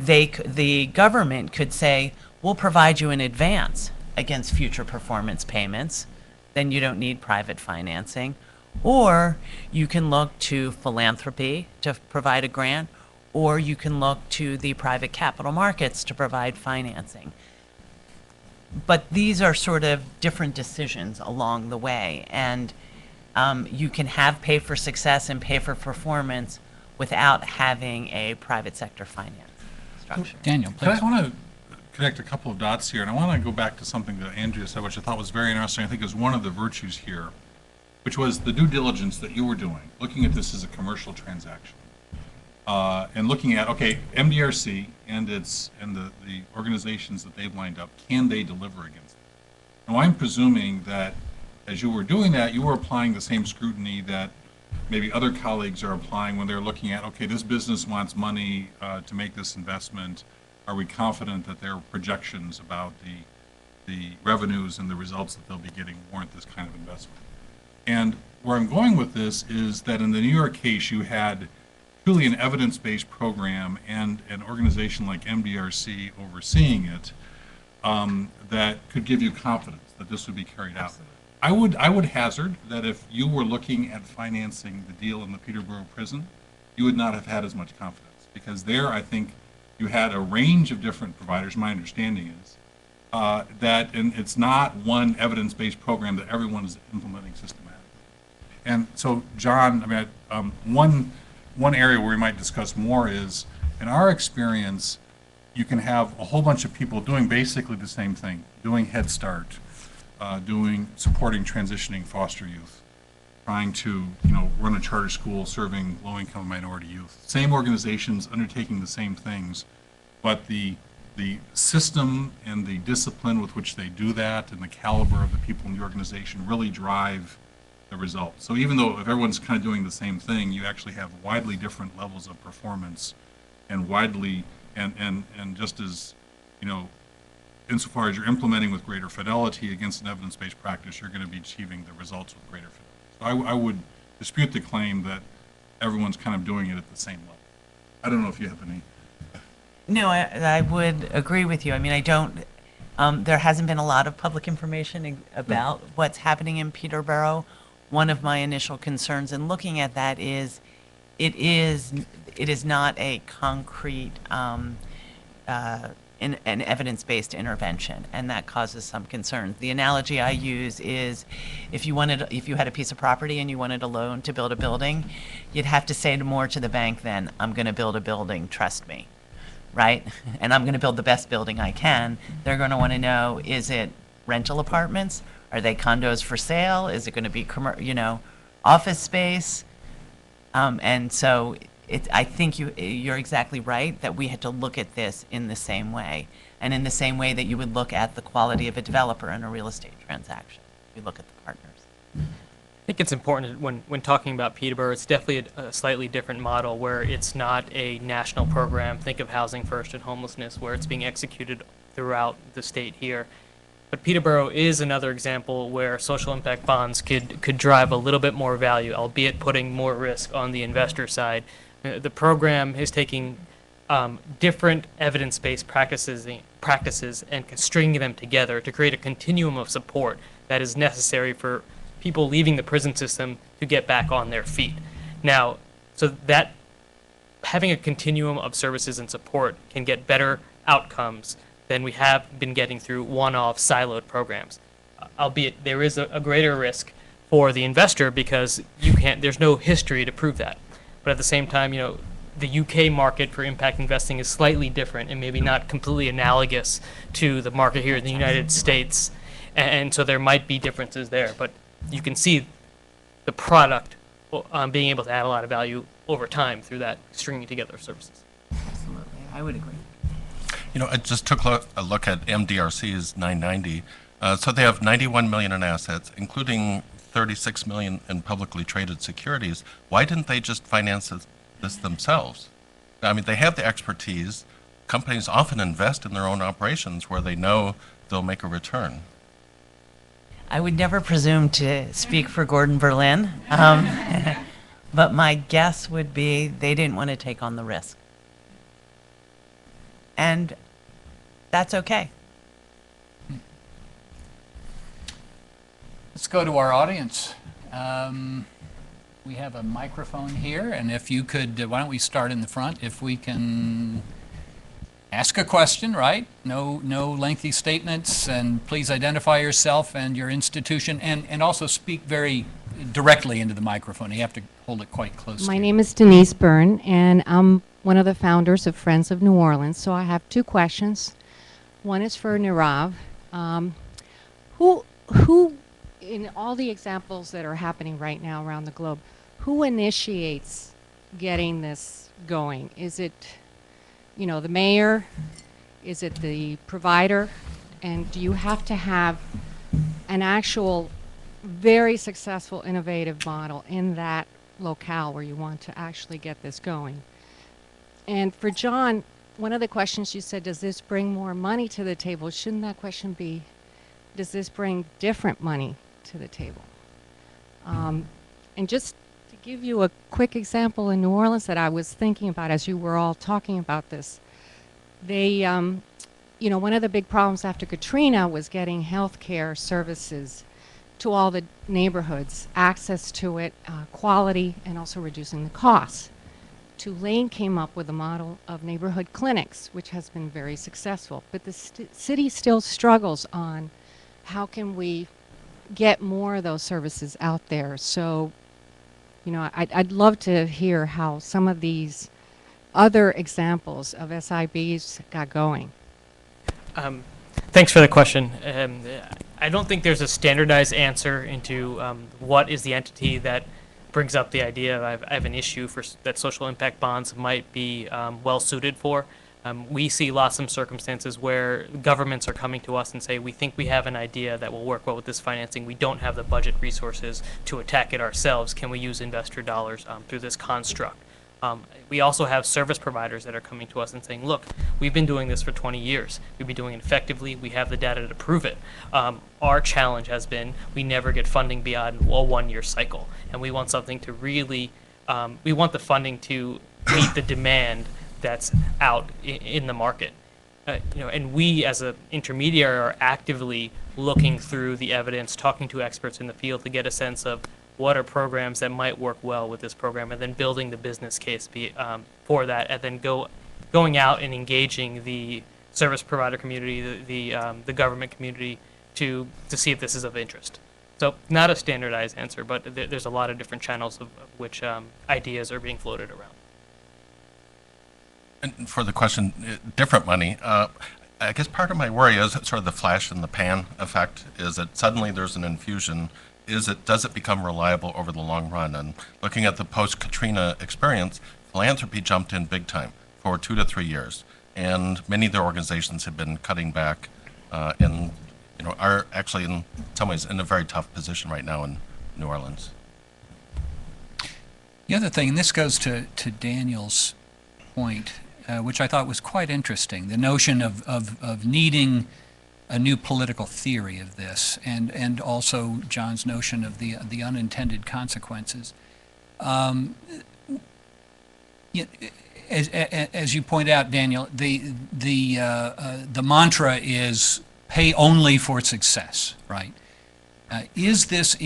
The government could say, we'll provide you in advance against future performance payments, then you don't need private financing. Or you can look to philanthropy to provide a grant, or you can look to the private capital markets to provide financing. But these are sort of different decisions along the way, and you can have pay for success and pay for performance without having a private sector finance structure. Daniel, But please. I want to connect a couple of dots here, and I want to go back to something that Andrea said, which I thought was very interesting. I think is one of the virtues here, which was the due diligence that you were doing, looking at this as a commercial transaction, and looking at, okay, MDRC and the organizations that they've lined up, can they deliver against it? Now, I'm presuming that as you were doing that, you were applying the same scrutiny that maybe other colleagues are applying when they're looking at, okay, this business wants money to make this investment. Are we confident that their projections about the revenues and the results that they'll be getting warrant this kind of investment? And where I'm going with this is that in the New York case, you had truly an evidence-based program and an organization like MDRC overseeing it that could give you confidence that this would be carried out. I would hazard that if you were looking at financing the deal in the Peterborough prison, you would not have had as much confidence, because there I think you had a range of different providers. My understanding is that it's not one evidence-based program that everyone is implementing systematically. And so, John, I mean, one area where we might discuss more is, in our experience, you can have a whole bunch of people doing basically the same thing, doing Head Start, supporting transitioning foster youth, trying to, run a charter school serving low-income minority youth. Same organizations undertaking the same things, but the system and the discipline with which they do that and the caliber of the people in the organization really drive the results. So even though if everyone's kind of doing the same thing, you actually have widely different levels of performance and widely, and just as, insofar as you're implementing with greater fidelity against an evidence-based practice, you're going to be achieving the results with greater fidelity. So I would dispute the claim that everyone's kind of doing it at the same level. I don't know if you have any. No, I would agree with you. I mean, I don't, there hasn't been a lot of public information about what's happening in Peterborough. One of my initial concerns in looking at that is, it is not a concrete, an evidence-based intervention, and that causes some concern. The analogy I use is, if you had a piece of property and you wanted a loan to build a building, you'd have to say more to the bank than, I'm going to build a building, trust me, right? And I'm going to build the best building I can. They're going to want to know, is it rental apartments? Are they condos for sale? Is it going to be office space? And so I think you're exactly right that we had to look at this in the same way, and in the same way that you would look at the quality of a developer in a real estate transaction. We look at the partners. I think it's important when talking about Peterborough, it's definitely a slightly different model where it's not a national program. Think of Housing First and homelessness, where it's being executed throughout the state here. But Peterborough is another example where social impact bonds could drive a little bit more value, albeit putting more risk on the investor side. The program is taking different evidence-based practices and stringing them together to create a continuum of support that is necessary for people leaving the prison system to get back on their feet. Now, so that having a continuum of services and support can get better outcomes than we have been getting through one-off siloed programs. Albeit there is a greater risk for the investor because there's no history to prove that. But at the same time, the UK market for impact investing is slightly different and maybe not completely analogous to the market here in the United States. And so there might be differences there, but you can see the product being able to add a lot of value over time through that stringing together of services. Absolutely, I would agree. I just took a look at MDRC's 990. So they have 91 million in assets, including 36 million in publicly traded securities. Why didn't they just finance this themselves? I mean, they have the expertise. Companies often invest in their own operations where they know they'll make a return. I would never presume to speak for Gordon Berlin, but my guess would be they didn't want to take on the risk. And that's okay. Let's go to our audience. We have a microphone here, and if you could, why don't we start in the front? If we can ask a question, right? No lengthy statements, and please identify yourself and your institution, and also speak very directly into the microphone. You have to hold it quite close. My name is Denise Byrne, and I'm one of the founders of Friends of New Orleans. So I have two questions. One is for Nirav. Who, in all the examples that are happening right now around the globe, who initiates getting this going? Is it, the mayor? Is it the provider? And do you have to have an actual very successful, innovative model in that locale where you want to actually get this going? And for John, one of the questions you said, does this bring more money to the table? Shouldn't that question be, does this bring different money to the table? And just to give you a quick example in New Orleans that I was thinking about as you were all talking about this, they, one of the big problems after Katrina was getting health care services to all the neighborhoods, access to it, quality, and also reducing the costs. Tulane came up with a model of neighborhood clinics, which has been very successful. But the city still struggles on how can we get more of those services out there. So, I'd love to hear how some of these other examples of SIBs got going. Thanks for the question. I don't think there's a standardized answer into what is the entity that brings up the idea of I have an issue that social impact bonds might be well suited for. We see lots of circumstances where governments are coming to us and say, we think we have an idea that will work well with this financing. We don't have the budget resources to attack it ourselves. Can we use investor dollars through this construct? We also have service providers that are coming to us and saying, look, we've been doing this for 20 years. We've been doing it effectively. We have the data to prove it. Our challenge has been we never get funding beyond a one-year cycle. And we want something to really, we want the funding to meet the demand that's out in the market. And we as an intermediary are actively looking through the evidence, talking to experts in the field to get a sense of what are programs that might work well with this program, and then building the business case for that, and then going out and engaging the service provider community, the government community to see if this is of interest. So not a standardized answer, but there's a lot of different channels of which ideas are being floated around. And for the question, different money, I guess part of my worry is sort of the flash in the pan effect, is that suddenly there's an infusion. Does it become reliable over the long run? And looking at the post-Katrina experience, philanthropy jumped in big time for 2 to 3 years. And many of the organizations have been cutting back and are actually in some ways in a very tough position right now in New Orleans. The other thing, and this goes to Daniel's point, which I thought was quite interesting, the notion of needing a new political theory of this, and also John's notion of the unintended consequences. As you point out, Daniel, the mantra is pay only for success, right? Is this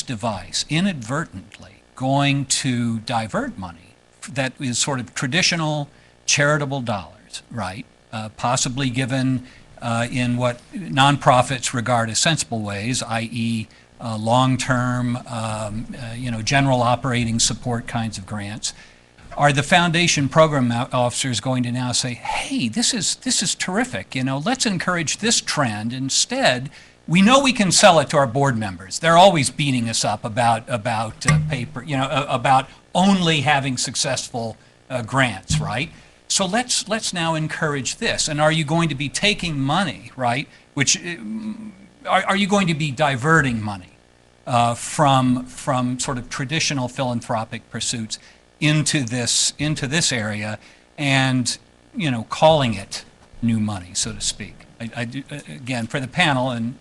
device inadvertently going to divert money that is sort of traditional charitable dollars, right? Possibly given in what nonprofits regard as sensible ways, i.e. long-term, general operating support kinds of grants. Are the foundation program officers going to now say, hey, this is terrific, let's encourage this trend instead? We know we can sell it to our board members. They're always beating us up about paper, about only having successful grants, right? So let's now encourage this. And are you going to be taking money, right, which, are you going to be diverting money from sort of traditional philanthropic pursuits into this area and, calling it new money, so to speak? I do, again, for the panel, and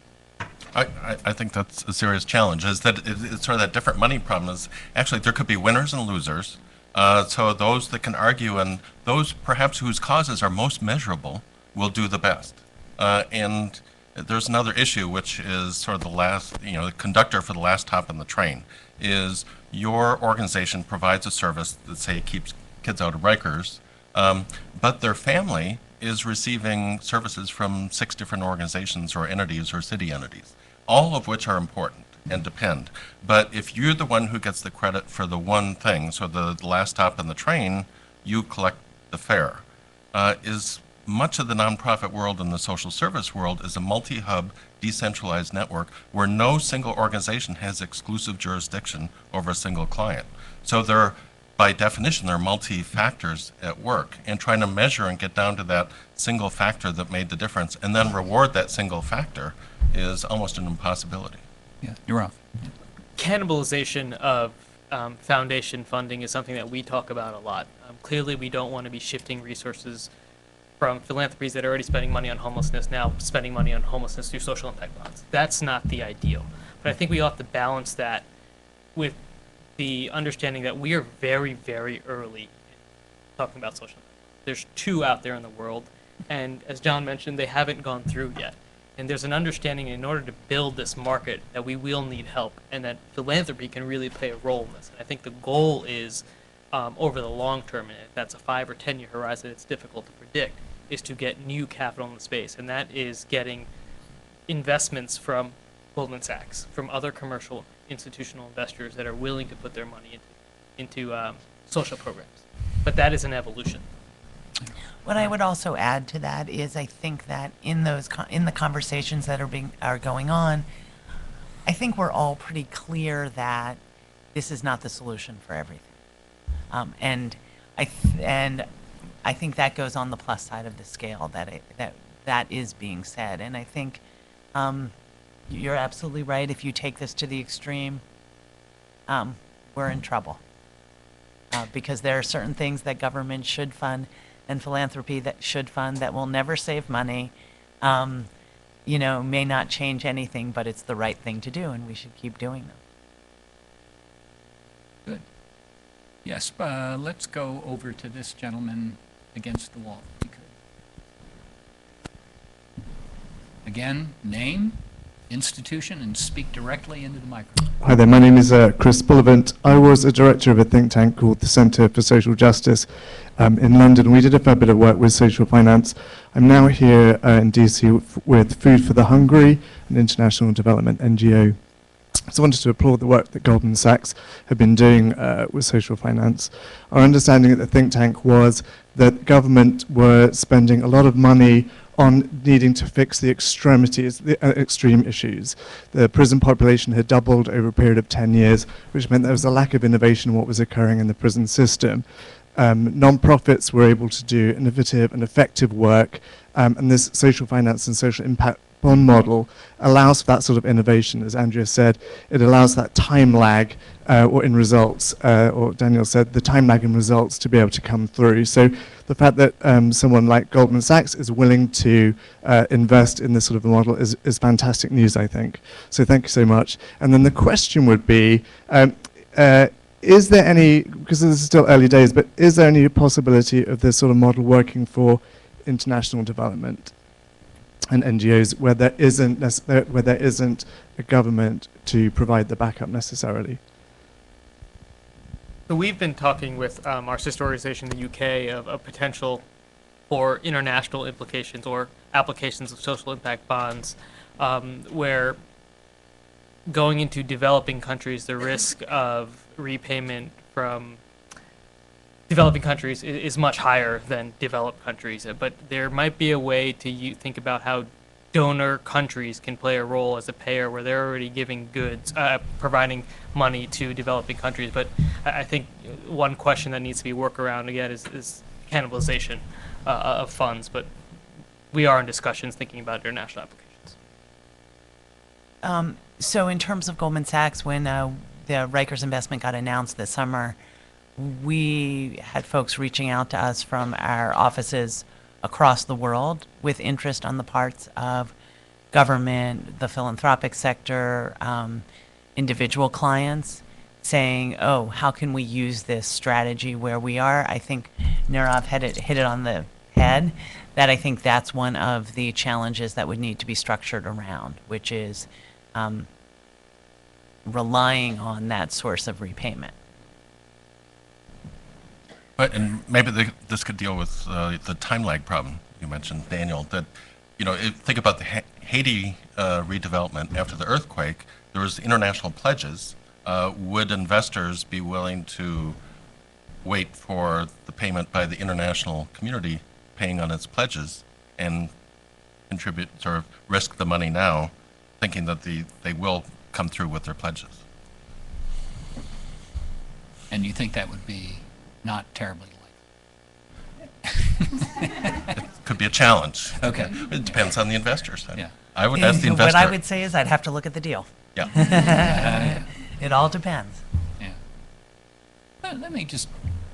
I think that's a serious challenge, is that it's sort of that different money problem is actually there could be winners and losers. So those that can argue and those perhaps whose causes are most measurable will do the best. And there's another issue, which is sort of the last, the conductor for the last stop in the train, is your organization provides a service that, say, keeps kids out of Rikers, but their family is receiving services from 6 different organizations or entities or city entities, all of which are important and depend. But if you're the one who gets the credit for the one thing, so the last stop in the train, you collect the fare. Is much of the nonprofit world and the social service world is a multi-hub, decentralized network where no single organization has exclusive jurisdiction over a single client. So they're, by definition, there are multi-factors at work, and trying to measure and get down to that single factor that made the difference and then reward that single factor is almost an impossibility. yeah, you're off. Cannibalization of foundation funding is something that we talk about a lot. Clearly, we don't want to be shifting resources from philanthropies that are already spending money on homelessness, now spending money on homelessness through social impact bonds. That's not the ideal. But I think we ought to balance that with the understanding that we are very, very early in talking about social impact. There's 2 out there in the world, and as John mentioned, they haven't gone through yet. And there's an understanding in order to build this market that we will need help, and that philanthropy can really play a role in this. And I think the goal is, over the long term, and if that's a 5 or 10-year horizon, it's difficult to predict, is to get new capital in the space, and that is getting investments from Goldman Sachs, from other commercial institutional investors that are willing to put their money into social programs. But that is an evolution. What I would also add to that is I think that in the conversations that are going on, I think we're all pretty clear that this is not the solution for everything. And I think that goes on the plus side of the scale, that is being said. And I think you're absolutely right. If you take this to the extreme, we're in trouble. Because there are certain things that government should fund and philanthropy that should fund that will never save money, may not change anything, but it's the right thing to do, and we should keep doing them. Good. Yes, let's go over to this gentleman against the wall, if you could. Again, name, institution, and speak directly into the microphone. Hi there, my name is Chris Bullivant. I was a director of a think tank called the Centre for Social Justice in London. We did a fair bit of work with social finance. I'm now here in DC with Food for the Hungry, an international development NGO. So I wanted to applaud the work that Goldman Sachs have been doing with social finance. Our understanding at the think tank was that government were spending a lot of money on needing to fix the extremities, the extreme issues. The prison population had doubled over a period of 10 years, which meant there was a lack of innovation in what was occurring in the prison system. Non-profits were able to do innovative and effective work, and this social finance and social impact bond model allows for that sort of innovation. As Andrea said, it allows that time lag, or in results, or Daniel said, the time lag in results to be able to come through. So the fact that someone like Goldman Sachs is willing to invest in this sort of a model is fantastic news, I think. So thank you so much. And then the question would be, is there any, because this is still early days, but is there any possibility of this sort of model working for international development and NGOs where there isn't a government to provide the backup necessarily? So we've been talking with our sister organization in the UK of potential for international implications or applications of social impact bonds, where going into developing countries, the risk of repayment from developing countries is much higher than developed countries. But there might be a way to think about how donor countries can play a role as a payer where they're already giving goods, providing money to developing countries. But I think one question that needs to be worked around again is cannibalization of funds. But we are in discussions thinking about international applications. So in terms of Goldman Sachs, when the Rikers investment got announced this summer, we had folks reaching out to us from our offices across the world with interest on the parts of government, the philanthropic sector, individual clients, saying, oh, how can we use this strategy where we are? I think Nirav hit it on the head, that I think that's one of the challenges that would need to be structured around, which is relying on that source of repayment. But, and maybe this could deal with the time lag problem you mentioned, Daniel, that, think about the Haiti redevelopment after the earthquake. There was international pledges. Would investors be willing to wait for the payment by the international community paying on its pledges and contribute, sort of risk the money now, thinking that they will come through with their pledges? And you think that would be not terribly likely? It could be a challenge. Okay. It depends on the investors. Yeah. I would ask the investor. What I would say is I'd have to look at the deal. Yeah. It all depends. Yeah. Let me just,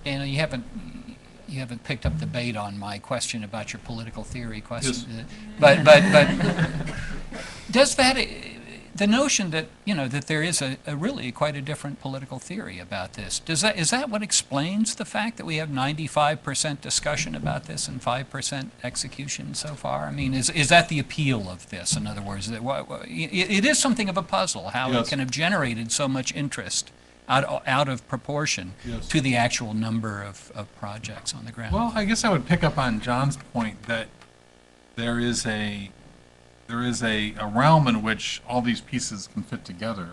Daniel, you haven't picked up the bait on my question about your political theory question. Yes. But does that, the notion that, that there is a really quite a different political theory about this, is that what explains the fact that we have 95% discussion about this and 5% execution so far? I mean, is that the appeal of this? In other words, that it is something of a puzzle how Yes. it can have generated so much interest out of proportion Yes. to the actual number of projects on the ground. Well, I guess I would pick up on John's point that there is a realm in which all these pieces can fit together,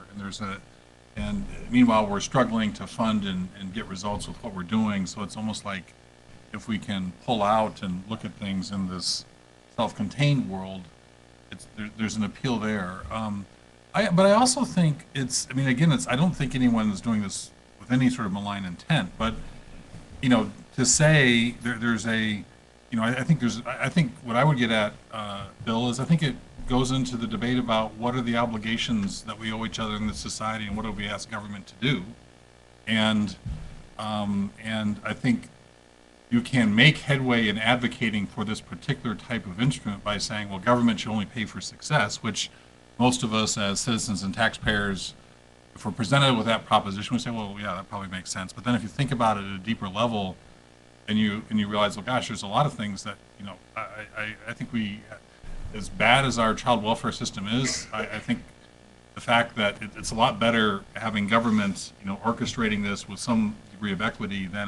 and meanwhile we're struggling to fund and get results with what we're doing. So it's almost like if we can pull out and look at things in this self-contained world, there's an appeal there. But I also think I don't think anyone is doing this with any sort of malign intent, but to say there's a, I think what I would get at, Bill, is I think it goes into the debate about what are the obligations that we owe each other in this society and what do we ask government to do. And I think you can make headway in advocating for this particular type of instrument by saying, well, government should only pay for success, which most of us as citizens and taxpayers, if we're presented with that proposition, we say, well, yeah, that probably makes sense. But then if you think about it at a deeper level, and you realize, well, gosh, there's a lot of things that, I think as bad as our child welfare system is, I think the fact that it's a lot better having government, orchestrating this with some degree of equity than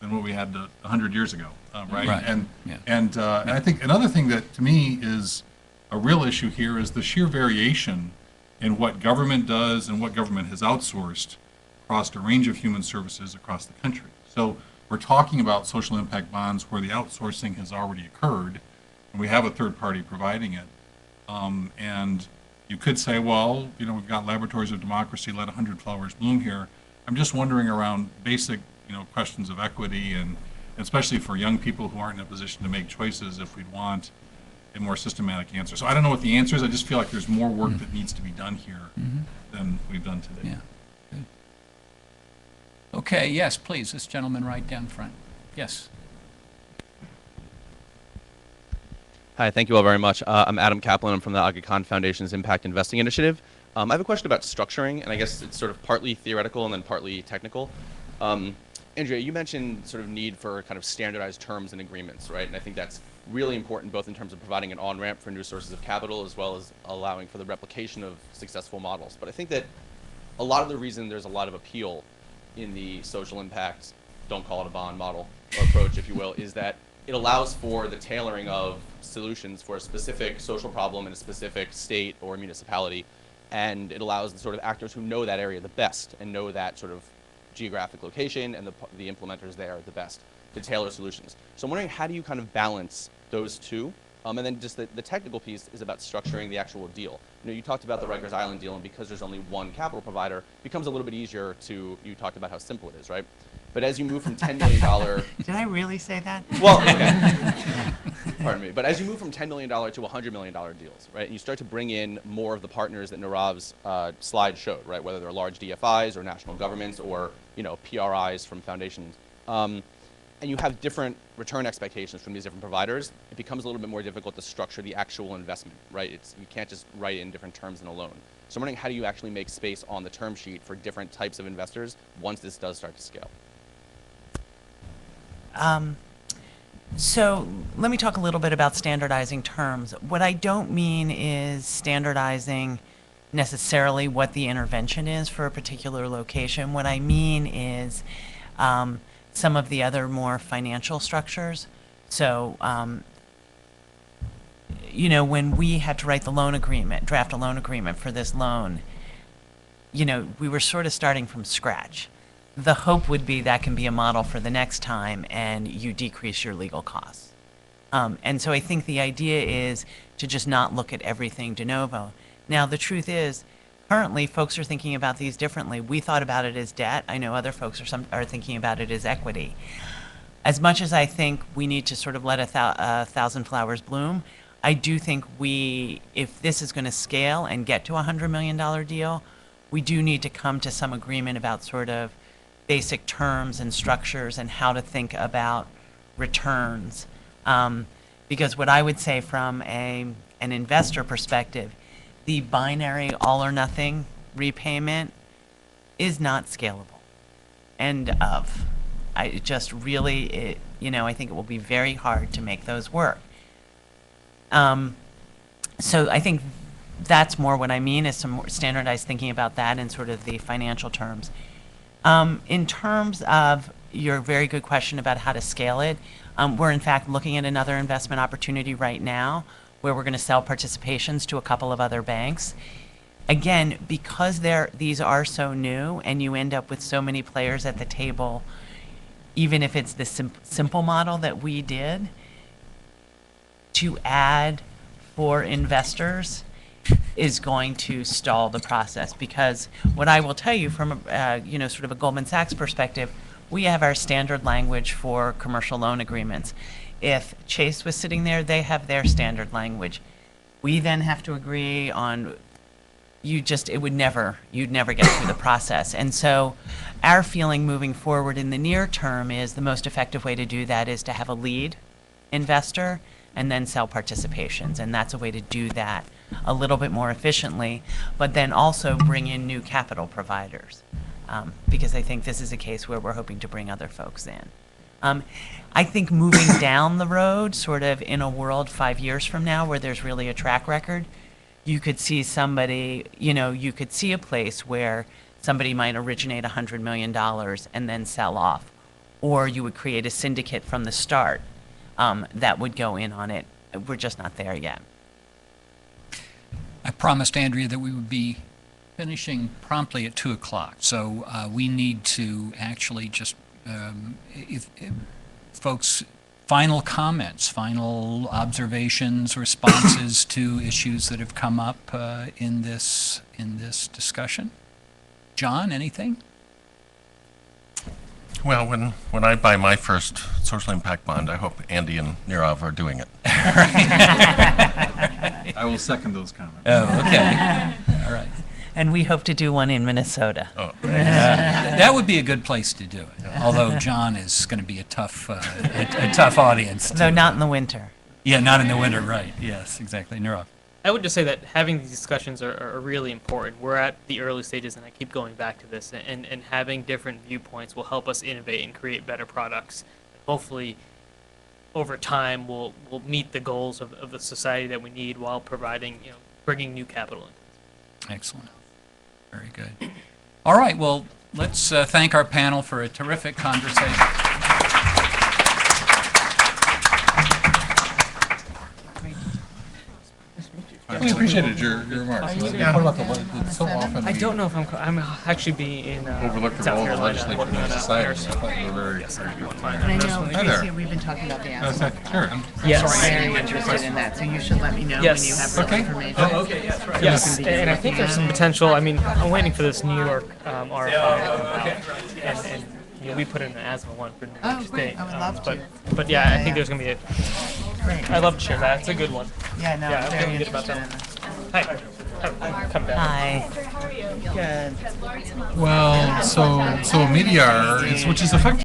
than what we had 100 years ago, right? Right. And I think another thing that to me is a real issue here is the sheer variation in what government does and what government has outsourced across a range of human services across the country. So we're talking about social impact bonds where the outsourcing has already occurred, and we have a third party providing it. And you could say, well, we've got laboratories of democracy, let 100 flowers bloom here. I'm just wondering around basic, questions of equity, and especially for young people who aren't in a position to make choices, if we'd want a more systematic answer. So I don't know what the answer is. I just feel like there's more work that needs to be done here than we've done today. Yeah. Good. Okay, yes, please, this gentleman right down front. Yes. Hi, thank you all very much. I'm Adam Kaplan. I'm from the Aga Khan Foundation's Impact Investing Initiative. I have a question about structuring, and I guess it's sort of partly theoretical and then partly technical. Andrea, you mentioned sort of need for kind of standardized terms and agreements, right? And I think that's really important both in terms of providing an on-ramp for new sources of capital as well as allowing for the replication of successful models. But I think that a lot of the reason there's a lot of appeal in the social impact, don't call it a bond model or approach, if you will, is that it allows for the tailoring of solutions for a specific social problem in a specific state or municipality, and it allows the sort of actors who know that area the best and know that sort of geographic location and the implementers there the best to tailor solutions. So I'm wondering, how do you kind of balance those two? And then just the technical piece is about structuring the actual deal. You talked about the Rikers Island deal, and because there's only one capital provider, it becomes a little bit easier you talked about how simple it is, right? But as you move from $10 million, Did I really say that? well, okay. Pardon me. But as you move from $10 million to $100 million deals, right, and you start to bring in more of the partners that Nirav's slide showed, right, whether they're large DFIs or national governments or, you know, PRIs from foundations, and you have different return expectations from these different providers, it becomes a little bit more difficult to structure the actual investment, right? You can't just write it in different terms in a loan. So I'm wondering, how do you actually make space on the term sheet for different types of investors once this does start to scale? So let me talk a little bit about standardizing terms. What I don't mean is standardizing necessarily what the intervention is for a particular location. What I mean is some of the other more financial structures. So, you know, when we had to write the loan agreement, draft a loan agreement for this loan, you know, we were sort of starting from scratch. The hope would be that can be a model for the next time and you decrease your legal costs. And so I think the idea is to just not look at everything de novo. Now, the truth is, currently, folks are thinking about these differently. We thought about it as debt. I know other folks are thinking about it as equity. As much as I think we need to sort of let a thousand flowers bloom, I do think if this is going to scale and get to a $100 million deal, we do need to come to some agreement about sort of basic terms and structures and how to think about returns. Because what I would say from an investor perspective, the binary all or nothing repayment is not scalable. End of. I think it will be very hard to make those work. So I think that's more what I mean, is some more standardized thinking about that in sort of the financial terms. In terms of your very good question about how to scale it, we're in fact looking at another investment opportunity right now where we're going to sell participations to a couple of other banks. Again, because these are so new and you end up with so many players at the table, even if it's the simple model that we did, to add for investors is going to stall the process. Because what I will tell you from sort of a Goldman Sachs perspective, we have our standard language for commercial loan agreements. If Chase was sitting there, they have their standard language. We then have to agree on, you'd never get through the process. And so our feeling moving forward in the near term is the most effective way to do that is to have a lead investor and then sell participations. And that's a way to do that a little bit more efficiently, but then also bring in new capital providers. Because I think this is a case where we're hoping to bring other folks in. I think moving down the road, sort of in a world 5 years from now where there's really a track record, you could see you could see a place where somebody might originate $100 million and then sell off. Or you would create a syndicate from the start that would go in on it. We're just not there yet. I promised Andrea that we would be finishing promptly at 2 o'clock. So we need to actually just, if folks, final comments, final observations, responses to issues that have come up in this discussion. John, anything? Well, when I buy my first social impact bond, I hope Andy and Nirav are doing it. I will second those comments. Oh, okay. All right. And we hope to do one in Minnesota. Oh, That would be a good place to do it. Although John is going to be a tough audience. Though not in the winter. Yeah, not in the winter, right. Yes, exactly. Nirav. I would just say that having these discussions are really important. We're at the early stages, and I keep going back to this, and having different viewpoints will help us innovate and create better products. Hopefully, over time, we'll meet the goals of the society that we need while providing, bringing new capital in. Excellent. Very good. All right, well, let's thank our panel for a terrific conversation. We appreciated your remarks. What about the, so often I we don't know if I'm actually being in overlook the South role of the Carolina legislature working in on a society. I nursing thought you were very, Yes, very if you wouldn't good. mind. And I Nursing know leave. Hi there. we've been talking about the Yes, asthma. sure. Yes. I'm very interested in that, so you should let me know when Yes. you have Okay. information. Yes, and I think there's some potential. I mean, I'm waiting for this New York RFI, and You'll be put in an asthma one for New Oh, York great. State. I would love but, to. But yeah, Yeah, I think yeah. there's gonna be a. Great. I'd love to share that. It's a good one. Yeah, no, Yeah, I'm I'm very feeling good about interested that in this. Hi. Hi. Come down. Hi. Good. Well, so Meteor is, which is effectively